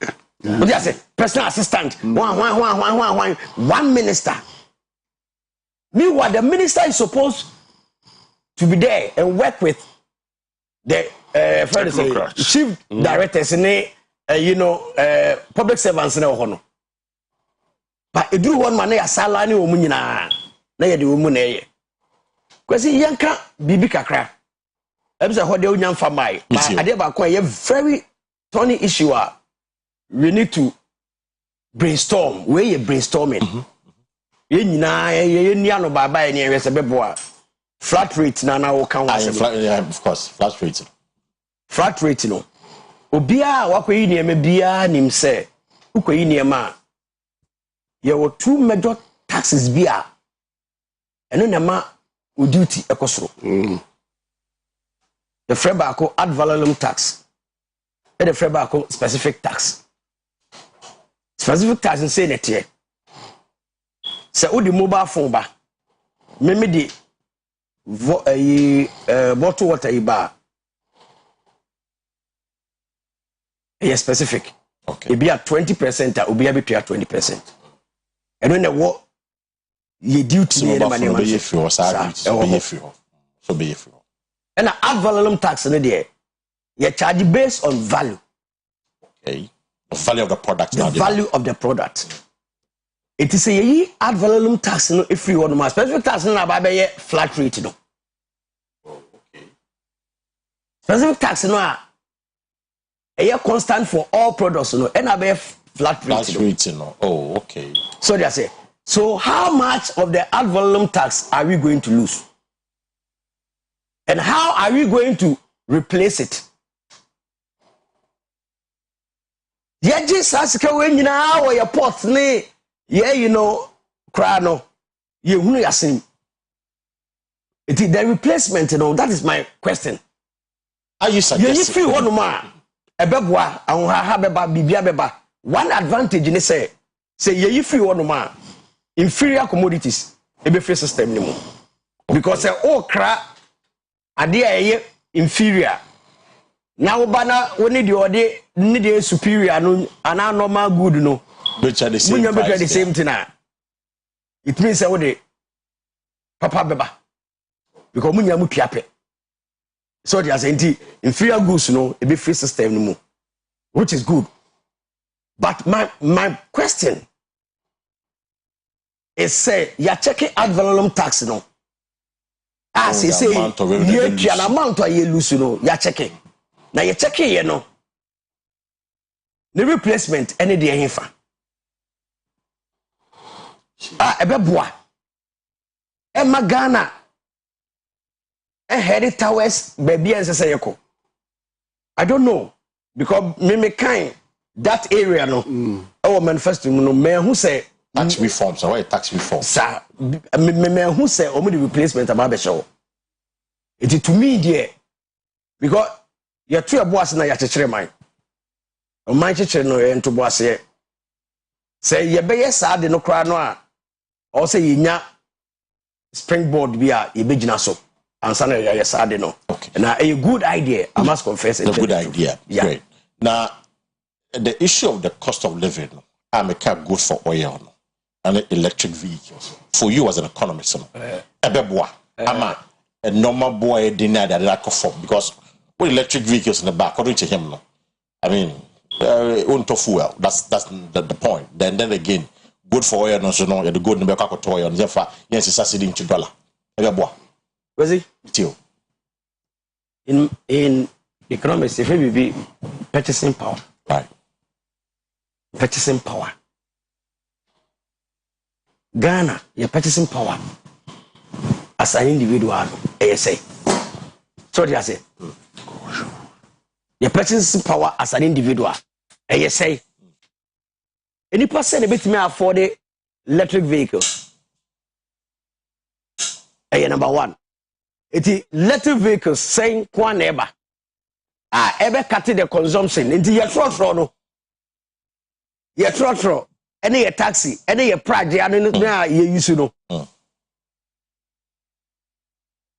What you say? Personal assistant. One minister. Meanwhile, the minister is supposed to be there and work with the chief directors and public servants in the but it do one man a salary or munina. Na ye de woman na Kwesi yanka bibi kakra. Ebisa ho de onyan famai. But ade ba ko ye very thorny issue. We need to brainstorm. Where you brainstorming? Ye nyina ye nia no baba ye ne se beboa. Flat rate na wo kan wa se. Of course, flat rate. Flat rate no. Obia wakoyi niema bia nim se. Ukoyi niema. Ye were two major taxes bia. Eno na ma o duty ekosoro. The freba ad valorem tax. And the freba specific tax. Specific tax in say net here. Say o the mobile phone ba. Me di bottle water iba. Yes, specific. Okay. It be at 20%, or be between 20%. And when the what you duty so be and ad valorem tax in there. You charge based on value. Okay. The value of the product. The value of the product. It is a ad valorem tax no if you want to specific tax no na flat rate no. Oh, okay. Specific tax no a constant for all products no and a flat rate no. Oh, okay. So they say, so how much of the ad valorem tax are we going to lose? And how are we going to replace it? Yeji sasika we nyina wo ye port ne ye kra no ye hunu yasin. It is the replacement, that is my question. Are you suggesting? Ye free one ma ebeboa ahonha beba bibia beba. One advantage ni say ye free one ma inferior commodities ebe free system ni mo. Because all kra ade aye inferior. Now bana we need the superior no ana normal good no. Which are the same. The same thing. It means that we papa beba. Because munya mu piape. So they are saying inferior goods no a be free system no more, which is good. But my question is say you checking ad valorem tax no. As you say you an amount of you lose no you checking. Now you checking you know. The replacement any day here. Ebe boa. Emma Ghana. Headed towards baby and say I don't know because me kind that area no our manifesto no man who say tax reform so why tax reform sir me who say omo the replacement about be show it to me there because you two boss na ya chechere man o man chechere no e nto boss ye say ye be yes sad no kra no a o say yinya springboard bi a ye be gina so answer yes I don't know. Okay. Now a good idea, I must confess. It's a good idea. Yeah. Great. Now the issue of the cost of living, I'm a car good for oil and electric vehicles. For you as an economist, I'm a normal boy dinner that I could afford because with electric vehicles in the back, according to him, I mean, fuel. That's the point. Then again, good for oil, no, so no, the good in the back of oil, and therefore, yes, it's $1 to Kwesi, in economics, if we be purchasing power, right? Purchasing power. Ghana, your purchasing power as an individual, ASA. Sorry, I say. Your purchasing power as an individual, ASA. Any person a bit may afford the electric vehicles. Number one. It is electric vehicles saying one ever. Ever cutting the consumption into your trotro no. Your trotro, any a taxi, any a project, and you use no.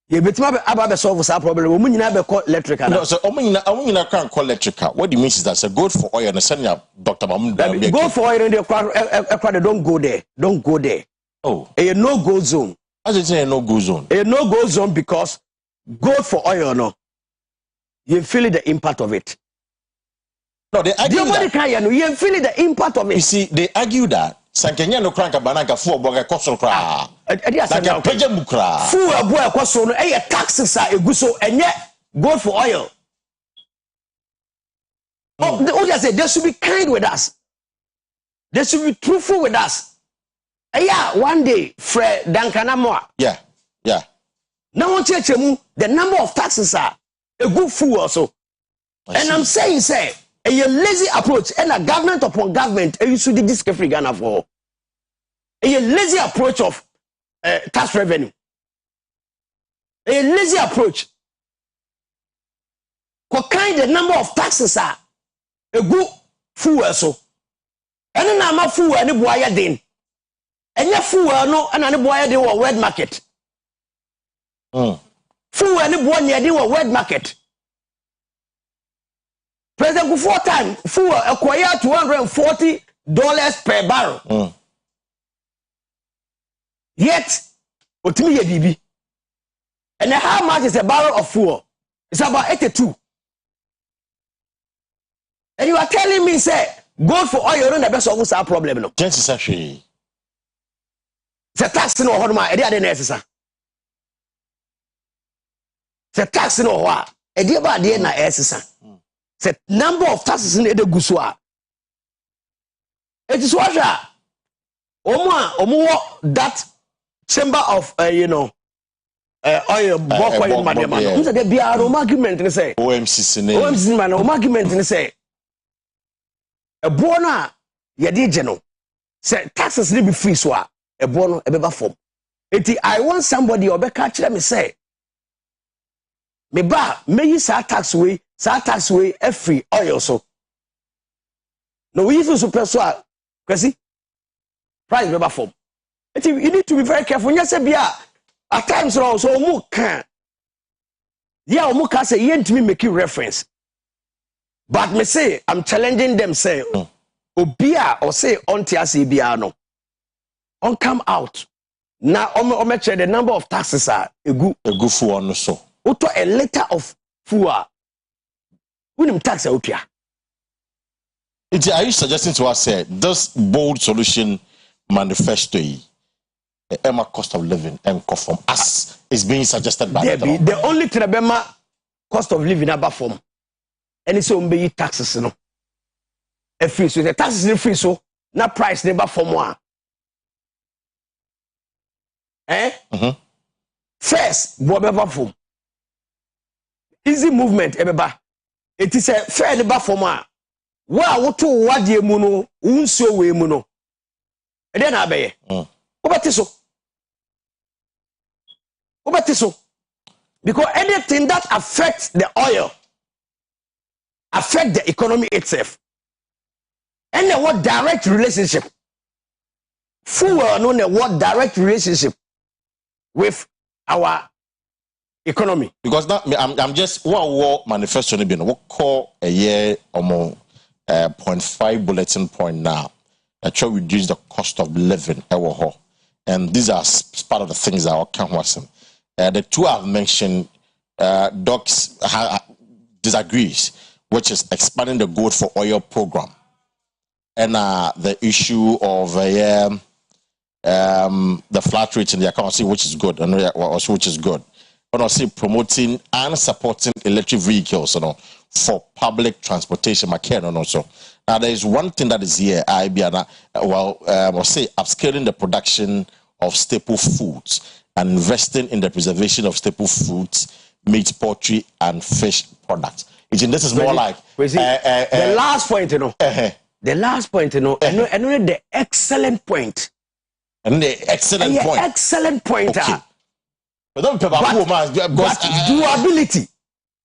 You bet me about the solve that problem. We never call electric. No, so I can't call electric. What do you mean is that good for oil and send your Dr. Mahmoud. Go for oil and the don't go there. Don't go there. Oh, a no-go zone. As it say, a no-go zone. A no-go zone because gold for oil, no. You feel the impact of it. No, they argue that. You feel the impact of it. You see, they argue that. Sankenya no crank banana for boga koso kra. Like peje mukra. Fu aboa koso no e taxes a eguso enye gold for oil. Oh, they say they should be kind with us. They should be truthful with us. Yeah, one day, Fred Dankanamoa. Yeah. Now, the number of taxes are a good fool also. And I'm saying, say, a lazy approach and a government upon government, and you should do this free Ghana for a lazy approach of tax revenue. A lazy approach. What kind the number of taxes are a good fool also. And then I'm a fool and a boy then. And your fool no and any boy they were word market. Fool any boy near they were word market. President before time, fool acquire $240 per barrel. Yet, what me BB. And how much is a barrel of fuel? It's about 82. And you are telling me, say, gold for oil don't the best of us our problem. No. Just actually. The tax no horma e dey necessary. The tax no ho e dey ba dey na necessary. The number of taxes in the guso a. It is what that chamber of oil boy madam. Who say be our argument ni say. OMC man argument ni say. ebo no a ye de je no say taxes ni be free so a ebo no e be ba form enti I want somebody obeka kire me say me ba meyi sa tax we free oil so no we use so so a Kwesi price be ba form enti you need to be very careful nya say bia at times so mu kan yeah mu ka say yentimi make reference but me say I'm challenging them say obia or say onti ase bia no on come out now on check the number of taxes are egu fu on so uto a letter of fuwa unim tax a upia. Are you suggesting to us this bold solution manifesto Emma cost of living and conform as is being suggested by the only trebema cost of living about form and it's on be taxes no a free so the taxes is free so na price never form one first whatever form easy movement ebeba it is a fair never form one wa to wade mu no unso we mu no e dey na abaye obeti so because anything that affects the oil affect the economy itself and what direct relationship fuel no what direct relationship with our economy because now I'm just what manifesto ni been what call a year or more 0.5 bulletin point now that should reduce the cost of living and these are part of the things that can happen. The two I've mentioned, Docs disagrees, which is expanding the gold for oil program, and the issue of the flat rate in the account, which is good, and also which is good, but also promoting and supporting electric vehicles, for public transportation. Also, now there is one thing that is here. I'll say upscaling the production of staple foods and investing in the preservation of staple foods, meat, poultry, and fish products. This is more like the last point, the last point, and the excellent point. And the excellent point. Excellent point. Okay. But doability.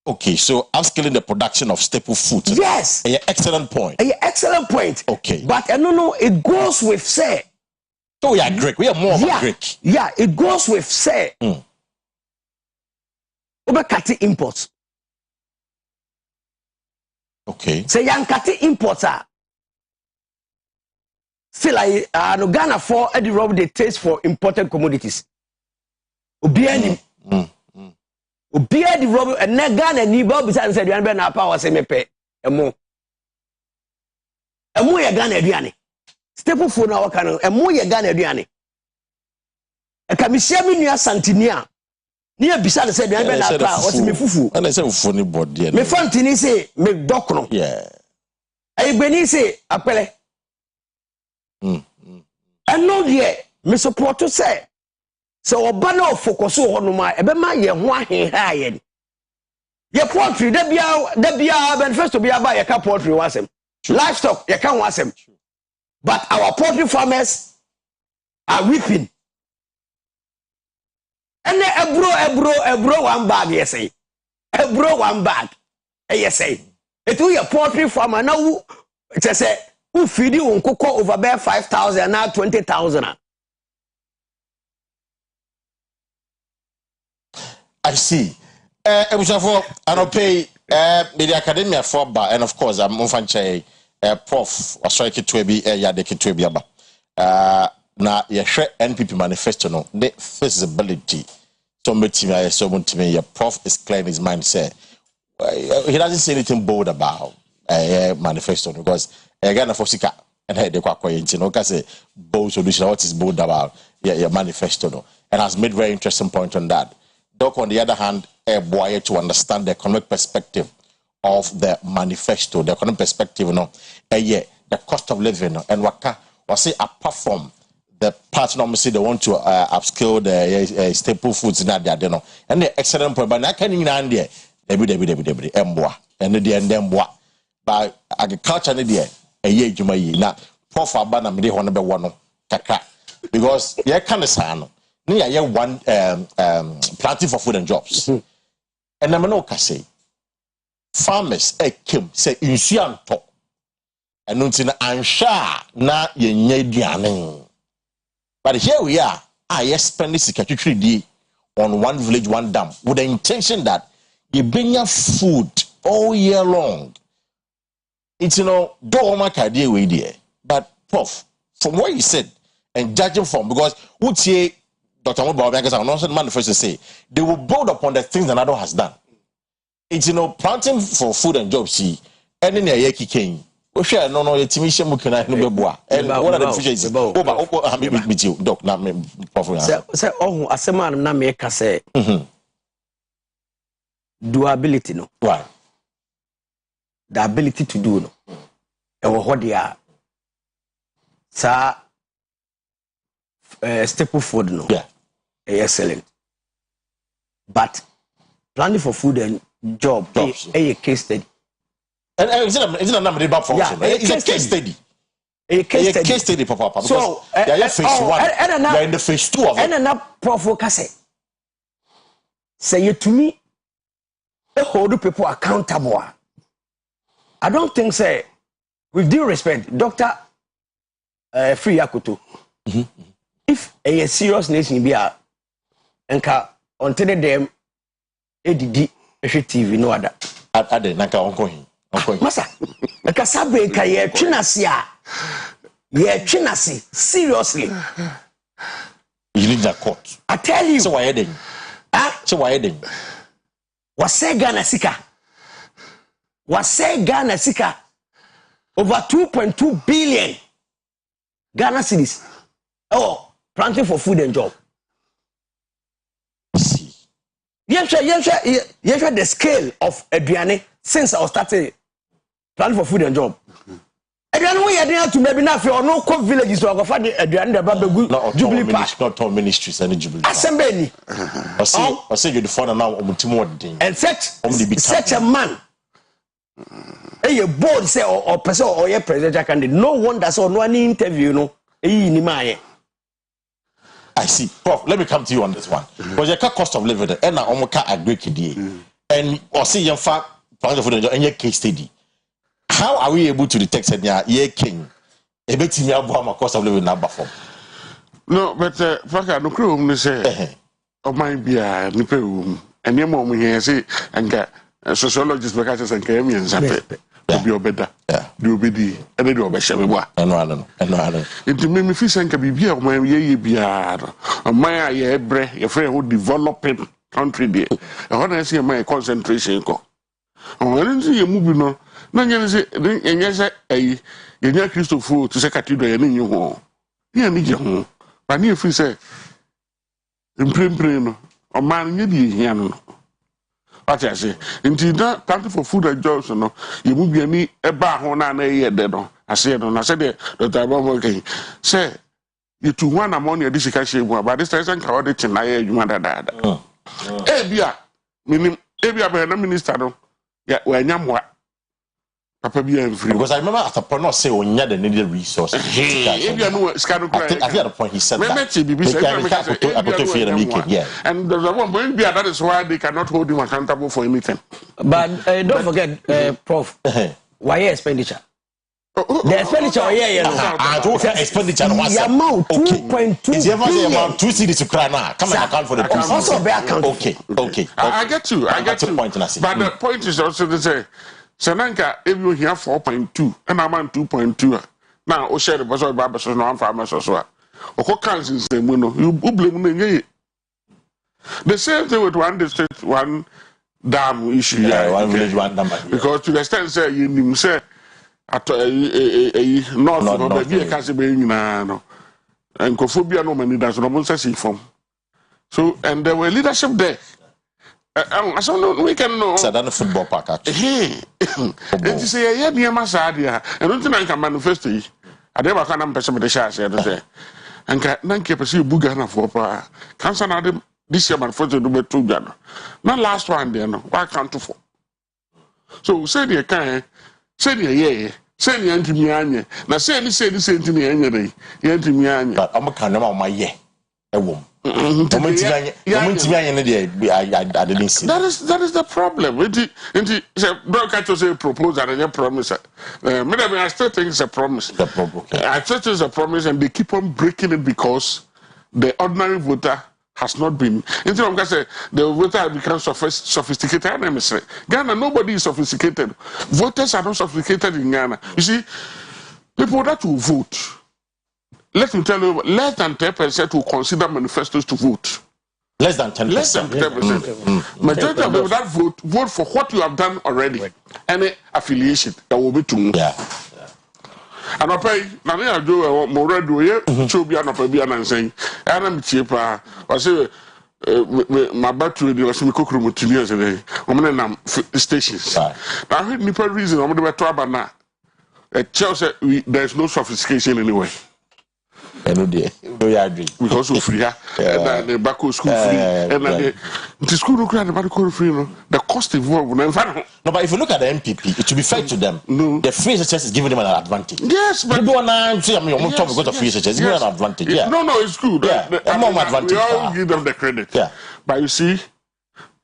Okay, so upscaling the production of staple foods. Yes. Excellent point. Excellent point. Okay. But it goes with say. So we are Greek. We are more of a Greek. Yeah, it goes with say. Obekati imports. Okay. Say yankati imports are. Still like no Ghana for the rob the taste for imported commodities. Obiani. Obia the rob and Ghana ni Bob said you are na power say mepe emo. Emo ya Ghana aduane. Staple food na waka no emo ye Ghana aduane e ka mihia me nua santinia ne ya bisa se aduane be na aka o se me fufu and I say fufu ni body me fantini se me dokno yeah ai gbeni se apele eno de me support to say so oba na focus ho no ma e be ma ye ho ahenha ye ye poultry da bia manifesto bia ba ye ka poultry wasem livestock ye ka ho asem. But our poultry farmers are weeping. And ebro one bag, yes, say. Ebro one bag, yes, say. It will a poultry farmer now. It say, who feed you on cocoa over there 5,000 now 20,000. I see. I'll pay the academia for bar, and of course, I'm Monfanche. Prof was trying to be a yard to be aba. Na yɛhwɛ NPP manifesto no the feasibility. So to me, Prof is clear in his mind. Say he doesn't say anything bold about manifesto because again for sika and head the kwakwa no say bold solution. What is bold about your manifesto no, and has made very interesting point on that. Doc on the other hand, a boy to understand the economic perspective of the manifesto, the economic perspective, the cost of living, and waka was say apart from the part normally they want to upscale the staple foods in that and the excellent point, but I can't even there. Debi emboa, and the end emboa. But agriculture there, ye adwuma yi na prof aba na mede ho no be wo no kakra because ye kan sa no ne ya ye one planting for food and jobs and na me no ka say farmers came say insuanto eno nti na ansha na ye nya aduane but here we are yes spending security on one village one dam with the intention that you bring your food all year long. It's don't make idea way there. But Prof, from what you said and judging from because would say Dr. Mobile I'm not manifest to say they will build upon the things another has done. It's planting for food and jobs see any near yeki king. We share no etimisha mukina no beboa. And what are the fishes? With you, Doc, not me Prof. Say oh asema na me ka say doability no. Right. The ability to do no. E wo ho dia sa staple food no. Yeah. Excellent. But planning for food and jobs a case study. And is it a number of function? Yeah, it's a case study. A case study, Papa. So, phase 1. You're in the phase 2 of it. And an Prof. Say it to me, hold people accountable. I don't think, say, with due respect, Dr. Free Yakuto, if a serious nation be a until them, ADD, TV, no other. At the Naka ongoing. Masa, kasabe ka ye twinase a ye twinase seriously. You need that court. I tell you. So why heading? So why heading? Wase Ghana sika. Wase Ghana sika. Over 2.2 billion Ghana cedis. Oh, planting for food and job. See. You share the scale of aduane since I started planning for food and job. Aduane we are to maybe na fe no co villages to go find aduane da ba begu Jubilee Park. Not all ministries and Jubilee Park. Assembly. I say you the phone now omutimo. And such a man. A board say or person or your presidential candidate. No wonder so no any interview no. Ni maye. I see. Prof, let me come to you on this one. Because your cost of living and now omoka agree kidie. And or see your fact plan of food and your case study. How are we able to detect that ye king? A bit in your cost of living number form. No, but Faka no crew say oh my be a nipe and your mom here say and get sociologists because and Kamians be better. You be the and they do be shame. I know. It made me feel like a baby of my ye be a my ye bre, your friend who developing country there. I want to see my concentration go. I don't see you moving on. No, you say, and yes, a young Christopher to say cathedral and you home. You need your home. But near free say, in or man, you be what I say, indeed, not planting for food and jobs, no, you will be any a bar on an a year dead. I said, I said that I'm working. Say, you two one among your discussion, but this time I ordered tonight, you want that. Ebia, meaning Ebia by a minister, yeah, when you're what. Papa be free. Because I remember after Prono say when you had the needed resources. If you know scandal, I think the point he said that. Yeah. And there's a one point that is why they cannot hold him accountable for anything. But don't forget, Prof. Why expenditure? The expenditure, I don't have expenditure. The amount 2.2 is the amount 2 cities to cry now. Come and account for the price. Also be account. Okay. I get you. But the point is also to say. Sananka, if you hear 4.2 and I'm on 2.2. Now, O share the person about so no farmers or so. O can't say, you blame me. The same thing with one district, one dam issue. Yeah, one village, one dam. Because to the extent, say, you say, at a north of the Casabay, and Cophobia no many does no say from. So, and there were leadership there. I don't know, we can know. It's a football park, actually. And you say, yeah, near Massadia, and don't think I can manifest it. I never can person with the shares, I say. And can't keep a sea Bugana for cancer. This year, my first to do 2 Ghana. Not last one, then, why can't you for? So, say the kind, say the yeah, Say ni antimi anye. Na say ni ntimi anye dey. Antimi anye. But am kan na ma ye. Ewom. I didn't see. That is the problem. Don't catch us a proposal and a promise. I still think it's a promise. I still think it's a promise, and they keep on breaking it because the ordinary voter has not been. Instead of say the voter has become sophisticated. Ghana, nobody is sophisticated. Voters are not sophisticated in Ghana. You see, people that will vote. Let me tell you, less than 10% will consider manifestos to vote. Less than 10%. Less than 10%. Majority of people that vote for what you have done already. Any affiliation that will be to. Yeah. And I pay. Now I do more do here. Show be an and saying, and I'm cheaper. I say my battery was me cook room 2 years a day. I'm in stations. Now I heard nipa reason. I'm going to be now. Chelsea, there's no sophistication anyway. Because of free, and the back school free, and the school no grant the free. The cost involved. No, but if you look at the MPP, it should be fair to them. No, the free SHS is giving them an advantage. Yes, but people are saying, I mean, I'm talking about free SHS. It's an advantage. Yeah. No, it's good. Yeah, more advantage. We all give them the credit. Yeah, but you see,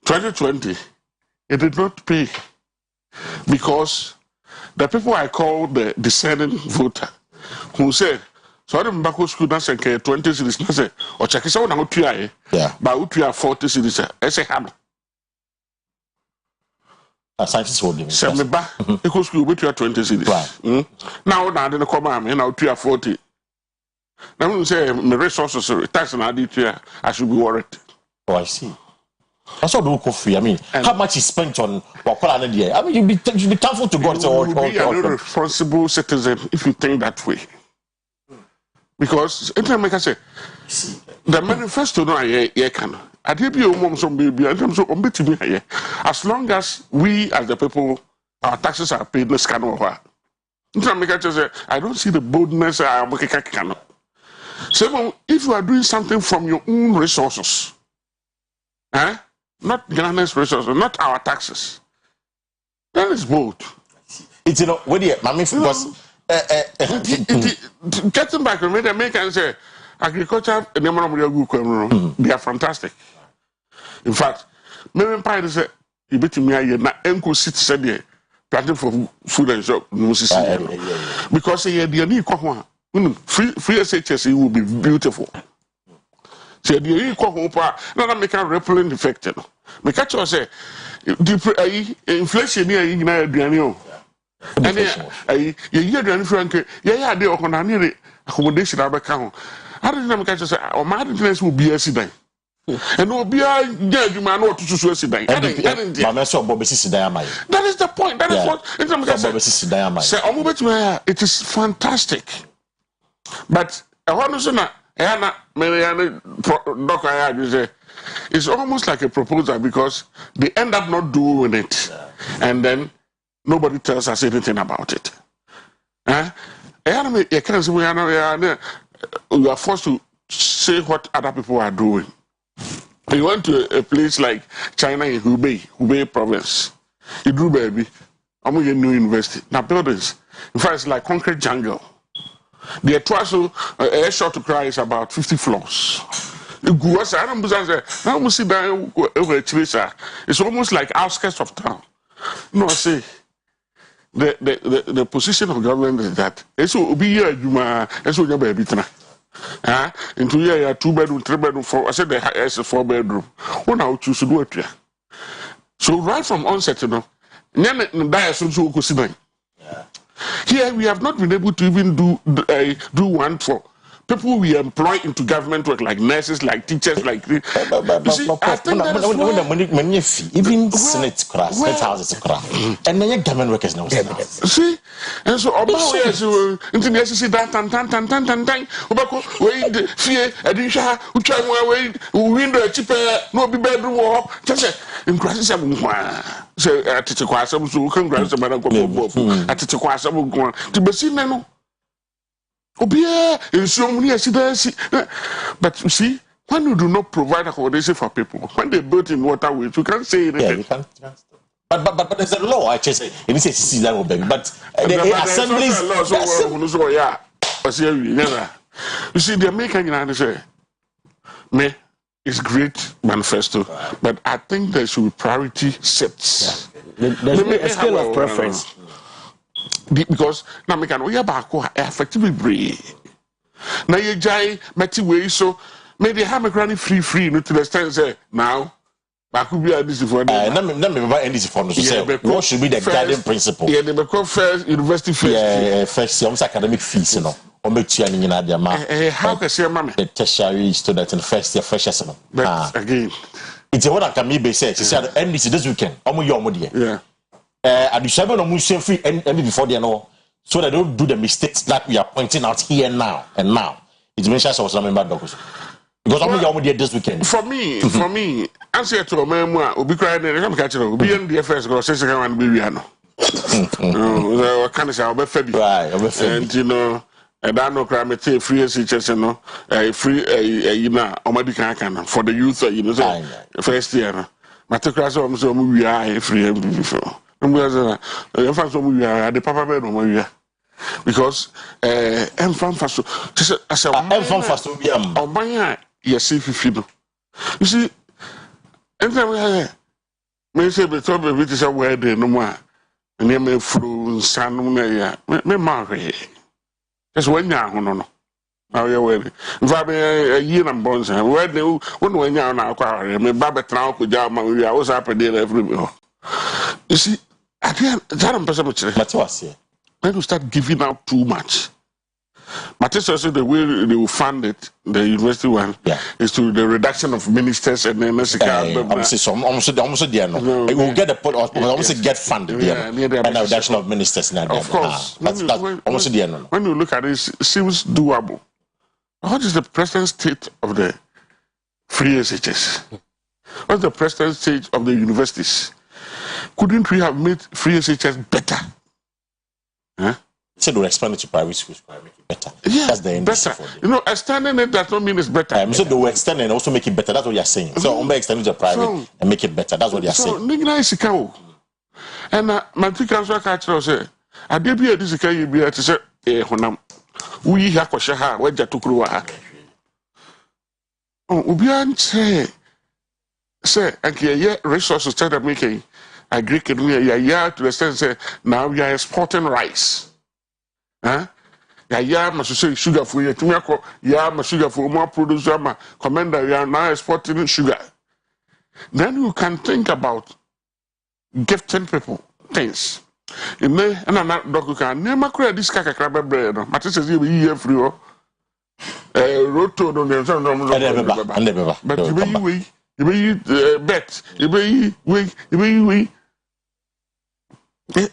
2020, it did not pay because the people I call the discerning voter, who said. So I don't back school that's 20 cities. I say, or check it out now. Yeah. But we 40 cities. I say, how? Scientists will live. Send me back. Because school we 20 cities. Right. Now didn't come out. Now 40. Now we say my resources tax and I should be worried. Oh, I see. That's all the work free. I mean, how much is spent on Wakola and I mean, you should be thankful to God. You will be a responsible citizen if you think that way. Because anytime I say the manifesto no can I did be a some baby and I'm so me as long as we as the people our taxes are paid, let's can over. I don't see the boldness I can. So if you are doing something from your own resources, not Ghana's resources, not our taxes, then it's bold. It's what do you because getting back, I can say agriculture they are fantastic. In fact, maybe Pine say you bet me a na enko sit said there planting for food and shop because the need free SHS will be beautiful. So the need now make a repelling effect. Me catch you say inflation here in Nigeria. And you hear the Frank, yeah, they are accommodation. I don't know, catch us, or my interest will be a sedan. And will be a you man or to suicide. That is the point. That is what it is fantastic. But I want to say, it's almost like a proposal because they end up not doing it. And then nobody tells us anything about it. You are forced to say what other people are doing. You went to a place like China in Hubei province. You do baby. I'm going to new university. Now buildings. In fact, it's like concrete jungle. The Tuaso air shot to cry is about 50 floors. It's almost like outskirts of town. No, I say. The position of government is that it's be here it's your baby into here 2 bedroom 3 bedroom 4 I said the is 4 bedroom one I choose to do it. So right from onset here we have not been able to even do one for people we employ into government work like nurses, like teachers, like you see, I think that is why, even Senate houses and then government workers now. See, and so about into the SEC tan we fear addition who try we window cheaper no be bedroom or just in crisis so at the class so can grant some at the class to be seen no. But you see, when you do not provide accommodation for people, when they build in waterways, you can't say anything. But there's a law. I just say it says see that baby. But the assemblies. You see, the American United say, me. It's great manifesto, but I think there should be priority sets. Yeah. There's a scale of preference. Because now we can Akua effectively breathe. Now you jai meti way so maybe have a granny free no to the extent say now Bakubi are this for them. Let me about NDC for no say what should be the guiding principle? Yeah, they become first university first. Yeah, first almost academic fees, you know. How can say mama? The tertiary student in first year freshers, no. But again, it's what I can be said. She said NDC this weekend. Yeah. At the 7 of free and before the no, so they don't do the mistakes that we are pointing out here now and now. It mentions also member doctors. Because I'm this weekend. For me, answer to a man who be crying and I'm catching up. Be in the first go say second one be no. Can I say I'll be Febby. Right, and you know, and I know crime free teachers, you know, free you know, Omadi can for the youth, you know, first year. Matocrass also we are free before. I'm fast we are the papa bed because I'm fast I said I'm fast to be on yes if you you see anytime me say be talk be say where dey no more and me flu sanu na ya me ma hwe just when ya ho no now you where if be a year and bonds where dey when ya na akwa me ba betra ko ja ma we was happen there every you see at the end that person when you start giving out too much. But it's also the way they will fund it, the university one, is to the reduction of ministers and then almost there. No, it will get the pot, almost get funded. And the reduction of ministers. Of course, that's almost there. When you look at it, it seems doable. What is the present state of the free SHS? What's the present state of the universities? Couldn't we have made free SHS better? Huh? So they expand it to private schools, make it better. Yeah, that's the better. You know, extending it does not mean it's better. So they will extend and also make it better. That's what you're saying. So I'm extending to private and make it better. That's what you're saying. And my two council catcher say, I did be a discount you be to say, honam. We have Koshaha, where Jatukruha. Oh, Ubian say, and yeah, resources started making. I agree to the extent say now we are exporting rice. Huh? Yeah, must say sugar for you. Yeah, sugar for more producer. Commander, we are now exporting sugar. Then you can think about gifting people things. And I'm not doctor can never create this kakra bread. But it says you be free. Roto don't know. But you be bet. You be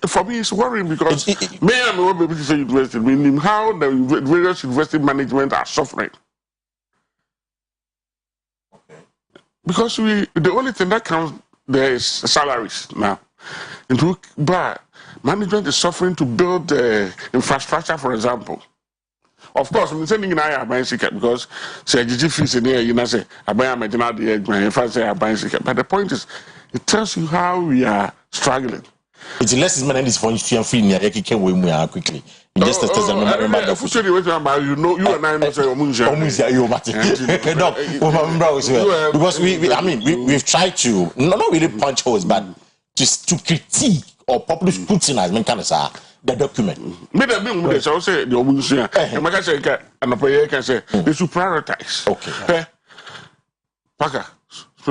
for me, it's worrying because me and my baby say university, meaning how the various university management are suffering. Because the only thing that counts there is salaries now. But management is suffering to build infrastructure, for example. Of course, I'm saying I am buying ticket because say GG fees in here, you know, say I buy a if I say I buy ticket. But the point is, it tells you how we are struggling. It's less is man and it's for you free near Eki quickly. Just as I remember you know, you and I know say because we've tried to not really punch holes, but just to critique or properly scrutinize the document. Maybe I say the Omusia and can say they should prioritize. Okay. Paka,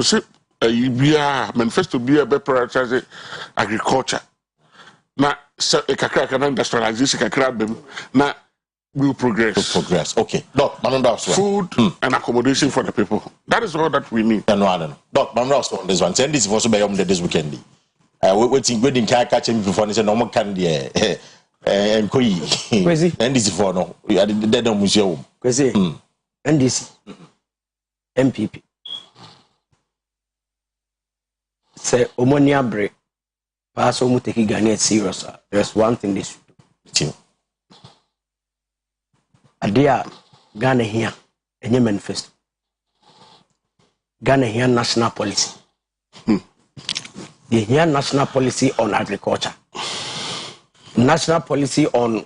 so manifesto be a better prioritize agriculture. Na a kakra industrialization kakra na will progress. Okay. Doc, food and accommodation for the people. That is all that we need. No. Doc, on this one. Send this also by this weekend. Waiting catch him before say no more candy. And Kwesi. NDC for no. We are the dead on museum. Kwesi. NDC. MPP. Say Omonia break. Pass on taking Ghana serious. There's one thing they should do. Adia Ghana here, and your manifesto. Ghana here national policy. They national policy on agriculture, national policy on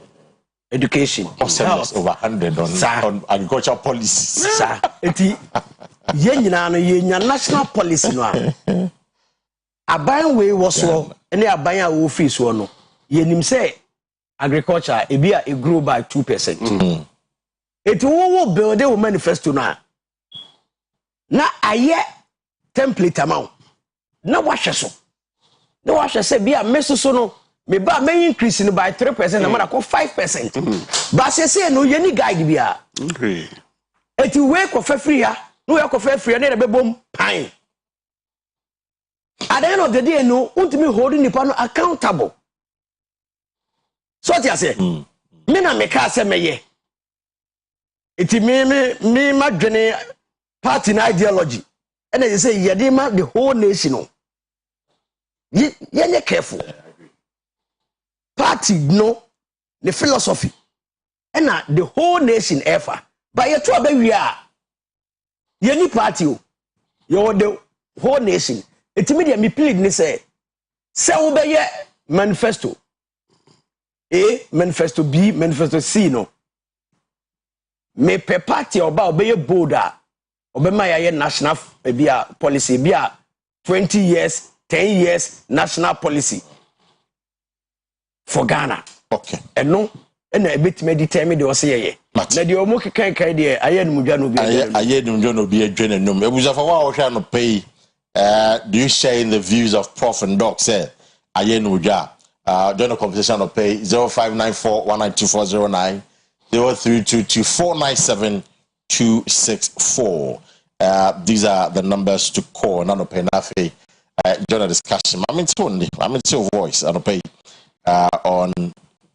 education, health. Over 100 on agricultural policies. Sir, yenya national policy no. Aban we was so any aban a wo fi so no. Yenim say agriculture it grew by 2%. It will build a manifesto na aye template amount. Na washe so. Na washe say bia meso so no me ba may increase by 3% na ma ko 5%. But say no ye ni guide bia. Okay. It we ko fa free ya, no we ko fa free na be bom pan. At the end of the day no untimi holding nipa no accountable. So what you say? Me na me ka say me ye. It me ma dwene party na ideology. And they say yedima the whole nation no. Ye careful. Party no the philosophy. And the whole nation ever. But you try be we are. Ye ni party o. You the whole nation. It me plead ni say wo be ye manifesto. A manifesto B manifesto C no. Me pe party oba obeye bolder obema ya national bia policy bia 20 years 10 years national policy for Ghana. Okay. And no and a bit me determine the oseye na de omo kekan de aye no mudwa no bi aye no mudwa no bi adwene no ebuza fa wa hwa no pay do you share in the views of Prof and Doc say aye no mudwa join the conversation of pay 0594192409 0322497264. These are the numbers to call. Nano pay nafe. Join the discussion. I'm in voice. Nano pay on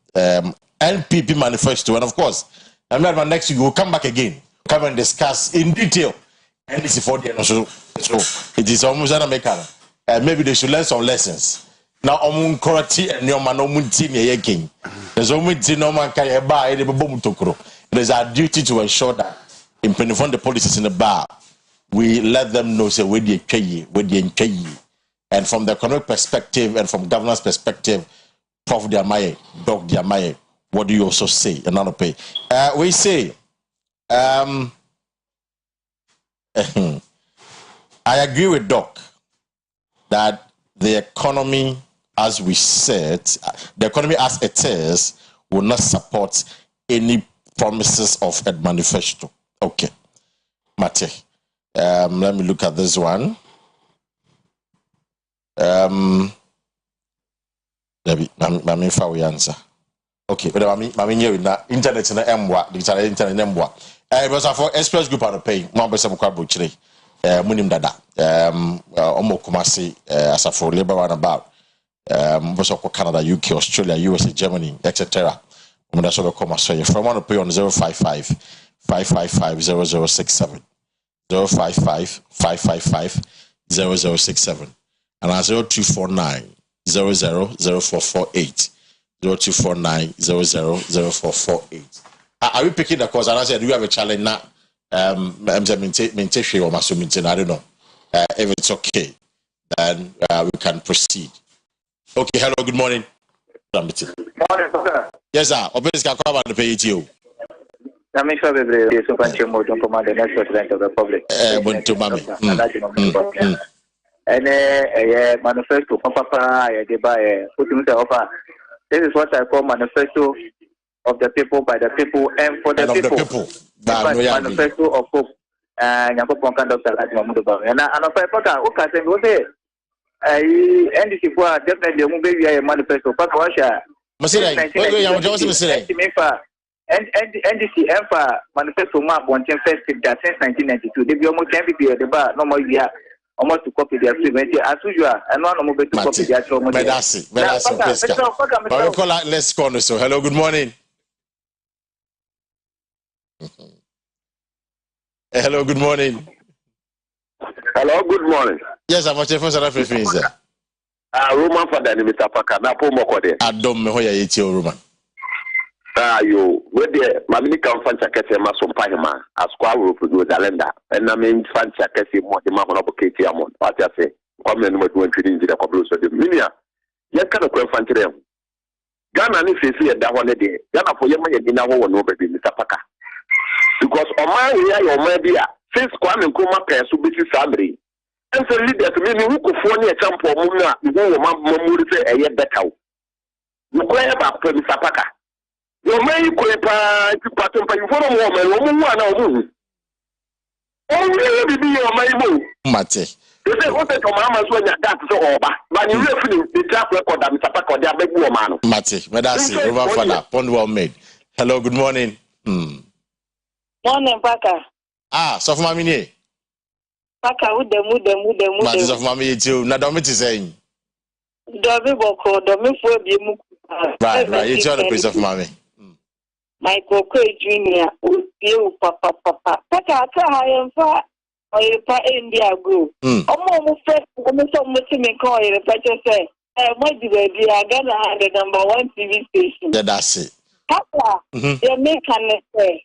NPP manifesto, and of course, I'm not next week. We'll come back again, come and discuss in detail. And this is for the so it is almost an American. Maybe they should learn some lessons. Now, omun korati and your man omunti ne yeking. There's omunti no man can buy any bomb to. It is our duty to ensure that in penifon the policies in the bar, we let them know say where they pay, and from the economic perspective and from governance perspective, Prof Diamaye, Doc Diamaye, what do you also say? Another pay. We say, I agree with Doc that the economy, as we said, the economy as it is will not support any promises of a manifesto. Okay. Mate. Let me look at this one. Let me answer. Okay, but I mean here na internet na emwa, digital internet emwa. Because for express group on pay, mo be some kwabo chire. Munim dada. Omo Kumasi as for labor and about. Also Canada, UK, Australia, USA, Germany, etc. That's what I come say. If I want to pay on 055-555-0067, 055-555-0067, and 0249-000448, 0249-000448. Are we picking the course? And I said, do you have a challenge now? I don't know. If it's okay, then we can proceed. Okay, hello, good morning. Morning, sir. Yes, sir. Obviously, can come and pay it to you. I'm sure the next president of the Republic. And manifesto, Papa, this is what I call manifesto of the people, by the people, and for the people. Manifesto of hope. And I'm going to Dr. And I'm a paper, okay, NDC for definitely won't be a manifesto. NDC manifesto map on 10 first that since 1992. They be almost MVP at the bar, no more year, almost to copy their film. As usual, and one more to copy their film. Let's call so. Hello, good morning. Hello, good morning. Hello, good morning. Yes, I'm watching for South Africa, sir. Roman for the Mr. Paka, na po mokode. Adom me hoya yeti Roman. You, where the Mamini can find Chakesi Mason Pahima, as Quaru produce Alenda, and I mean Fan Chakesi, what the Mamma of Katie Amon, what I say. Kwame no madu antwini ngira kwablo so de minia ya kana kwa fantere Ghana ni fesi ya da ho ne de Ghana fo yema yedi na ho wo no baby Mr. Paka because oman we ya oman bia since Kwame Nkrumah pay so beti samri and so leader to me who ko fo ne champo mu na wo mamuri se eye betaw no ya ba kwa Mr. Paka yo mai ko pa ti pato pa info mo mo mu ana o mu o ni bibi yo mai mo Mate you say what to mama so nya that so oba but you referee the track record that Mr. Paka dey abeg wo ma no Mate but that's it over father pond well made. Hello, good morning. Morning, Paka. So for mami ni Paka udem. Mate so for mami too na do me ti saying Dobi boko domi fo bi mu. right you tell the place of mami Michael Kwesi Junior u papa Paka aka ha yemfa Oyerepa India go omo mu fe omo so mo ti me kan Oyerepa je say mo di baby Ghana had the #1 TV station. Yeah, that's it. Papa they make an say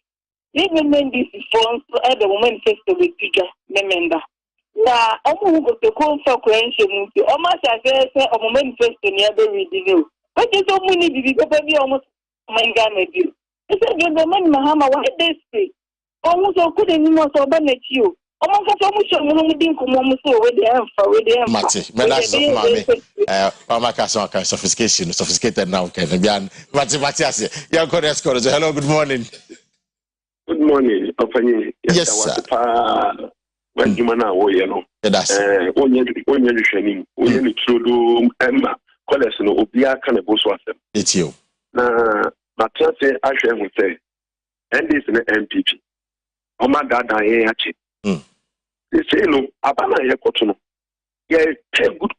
even when this is from at the moment festival with Tiga member na omo go to ko fa kwenche mu ti omo say omo manifesto ni abe read you but you so many bibi go be omo manga na bi e say the man mahama what they say omo so ku de ni mo so ba na ti o omo ka so mu so mu din ko mo so we dey am Mate me that's of mami mama ka so kind sophisticated now can be an mate ase ya go let's go. Hello, good morning. Good morning, Opani. Yes, sir. When you man wo ye no. That's onye hwani, onye ni trodo emma, college no obia ka na bo so asem. It's you. Na tell say ahwe hu say NDC na MPP. O ma dada ye achi. They say no abana ye koto no. Ye take good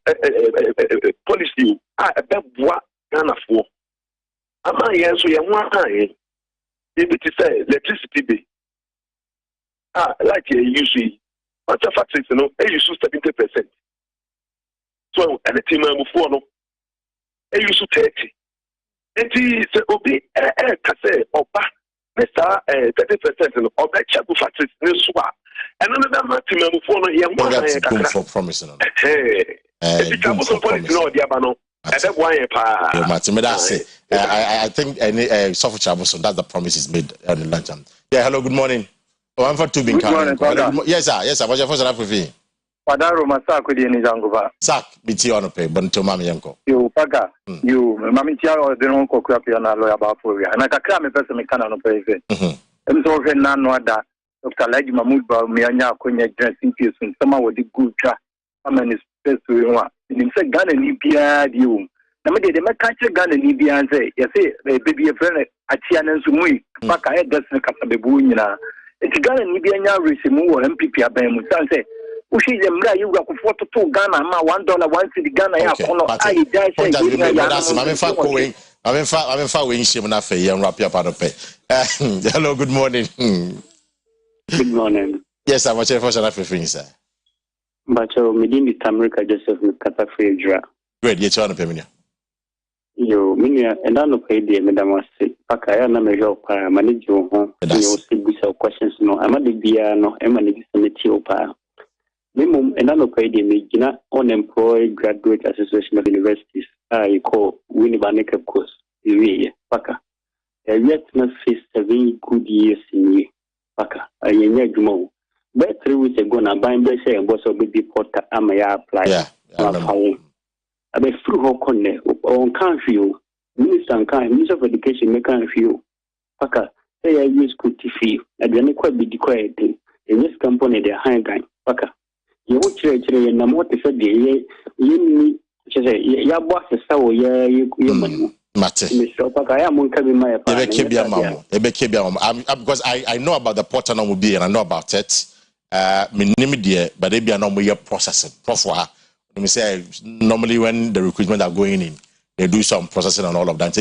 policy beboa Ghana for. Ama ye so ye ho aye. If it is electricity be like you see, what's the factories, you know, you use 70%. So anything before no, you use 30. And the obi kase oba Mr. 30% of that chabu factories in Suba. And another maximum before no, you want for promising. I think any soft trouble, so that's the promise is made on the lunch. Yeah, hello, good morning. Oh, I'm for two being coming. Yes, sir. What's your first life? Padaro Masako di Nizangova. Sak, BT on a pay, but to Mammy Yanko. You, Paga, you, Mammy Tiao, the Ronco Crapiana lawyer about for you. And I can come a person may cannot pay it. And so, none know that Dr. Lady Mahmoud Mianya Konya dressing piece and someone with the good track. I mean, it's best to you. In fact, Ghana Nibia, you. Na me de me catch Ghana Nibia and say, you say, baby, a friend at Tiana Sumui, Paka, that's the Capabu Buina. It's Ghana Nibia Risimu or MPP Abem, say. Ushi Zemra, you got $42 Ghana, $1, $1 Ghana. I'm following him enough for you and wrap up on pay. Hello, good morning. Good morning. Yes, I'm watching for some sir. But Medini Tamrica Joseph Catafridra. Great, you're trying to pay me. You mean, and I don't pay the Madame Pakaya, Namajo, manage your home. You still be some questions. No, I'm at the Biano, I'm an Examity. Minimum and unpaid Megina unemployed graduate association of universities. I call Winnibaneka course. Paka. A yet not faced 7 good years in ye. Paka. I near Jumo. But 3 weeks ago, I buy Bessie and was a baby porter. I may apply. Yeah. I be through her corner on country. Minister of Education make country. Paka. Say I use good fee. I didn't quite be declared. In this company, they're high guy. Paka. You church and I'm what said the ya boss is so you Mate. Because I know about the portal will be and I know about it. But they be a normal processing. Let me say normally when the recruitment are going in, they do some processing and all of that.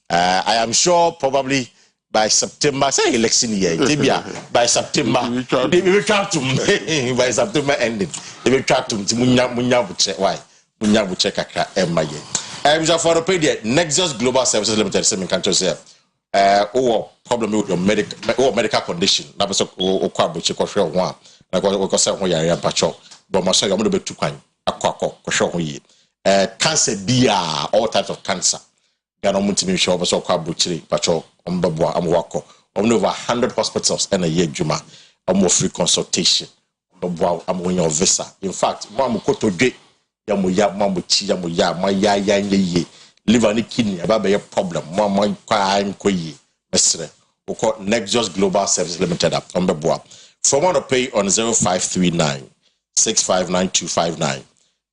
I am sure probably by September, say election year, by September, they will track to me by September ending. They will track to Munya check why Munya will check a my year. I'm just for the Nexus Global Services Limited, same country say, problem with your medical condition. That was a quabuch or one, like what we say when you're a patrol. but my son, I'm going to be too kind. Cancer, all types of cancer. Ghana multi show of so called butchery, patrol, Ombabwa, Amwako. Over 100 hospitals and a year Juma, more free consultation. I'm winning your visa. In fact, Mamu Koto Gate, Yamuya, Mamuchi, Yamuya, my ye, liver and kidney, about a problem. Mamma crying quay, Mestre, who call Nexus Global Service Limited up on the board. For one to pay on 0539 659259.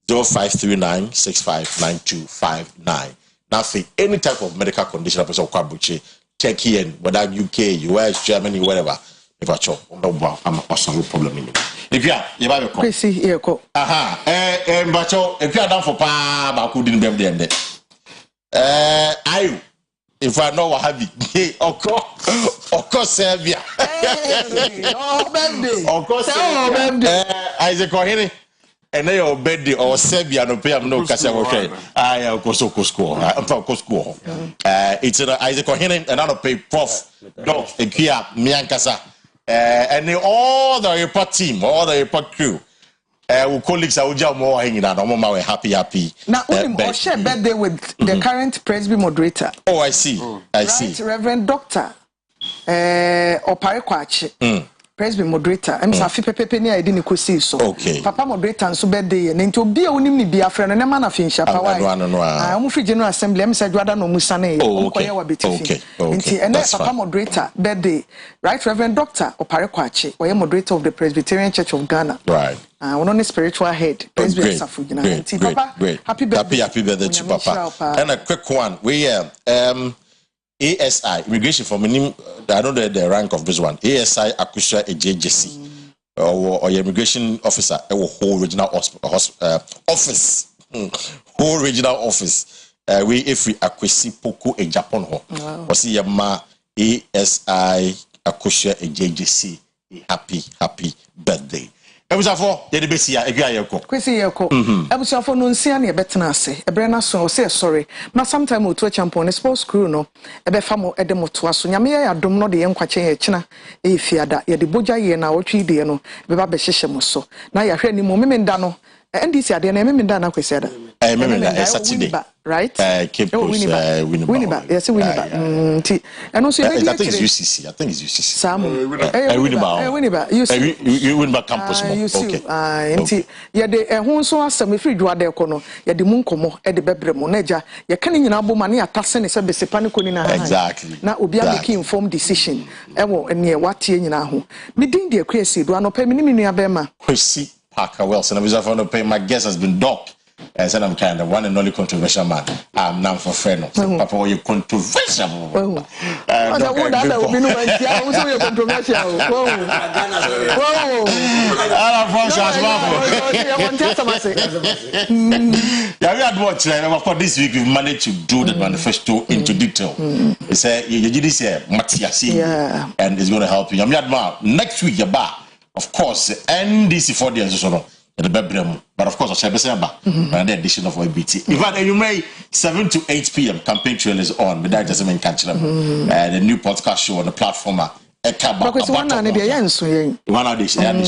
0539 659259. Now, for any type of medical condition, a person of Kwabuchi, Turkey and whether UK, US, Germany, whatever, if I chop, I'm a problem in it. If you are, you have a Kwesi, here, go. Aha, but if you are down for pa, I couldn't be there. I, if I know what have you, of course, Serbia. Of course, Isaac O'Henry. And they are birthday or Serbia no pay no Casa. I go so school. I'm from school. It's Isaac O'Henry and I don't pay Prof. Dog, Kia, Miankasa, and all the report team, all the report crew. Colleagues are just more hanging out. I'm happy. Now, we share birthday with the current Presby moderator. Oh, I see. I see. Reverend Doctor Oparekwachi. Presby moderator. I'm Safi Pepe near Idini Kwesi so. Okay. Papa moderator and so birthday. And into be a unim ni be a friend and a man of Finsha. I'm free General Assembly. I'm said Rada no Musane. Oh, okay. And then Papa moderator birthday. Right, Reverend Doctor Oparekwachi, or moderator of the Presbyterian Church of Ghana. Right. One on the spiritual head. Presby Safu. Great. Happy birthday to Papa. And a quick one. We ASI, immigration for minim, I don't know the rank of this one. ASI Akusha AJJC, or your immigration officer, whole regional office, whole regional office. We if we Kwesi Poku a Japan ho, or see ma ASI Akusha AJJC. Happy birthday. Ebusafo ye de besia egua yeko Kwesi yeko ebusafo no nsia na ebetena ase ebrena so say sorry na sometime o to champion the sports crew no ebe fa mo ede moto aso nyame ya dom no de ye nkwache ye kina e fiada ye de boja ye na otwi de no be ba be hyehye mo so na ya hwe ni mo memenda no NDC ade na memenda na Kwesi ada memenda Saturday right Cape Coast Winneba yes Winneba nti eno so I think it's UCC Sam Winneba Winneba campus okay nti ye de ehun so asem efiri dwade ko no ye de mu nkomo e de bebre mo naja ye kan nyina bo ma na atase ne se besepa ne ko ni na exactly na obi a make informed decision e wo ne watie nyina ho me din de Akua Asieduaa no pa me ni nua be ma Kwesi Parker Wilson I was off on the pay my guest has been docked. And said I'm kind of one and only controversial man. I'm now for friend. Papa, you controversial. For this week we've managed to do the manifesto into detail. It's a Matiasi and it's going to help you. Next week, of course, NDC for the the bedroom, but of course, I shall be saying about the edition of YBT. In fact, you may 7 to 8 p.m. campaign trail is on, but that doesn't mean catch them. The new podcast show on the platform. Because one and the one of these, I'm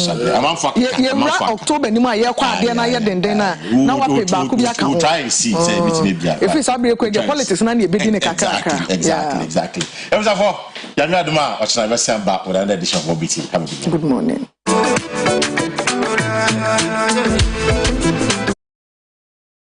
October, you might hear quite the now what people try and see if it's a politics and you're beginning exactly. It was a for Yamia, or shall I send back with an edition of YBT? Good morning.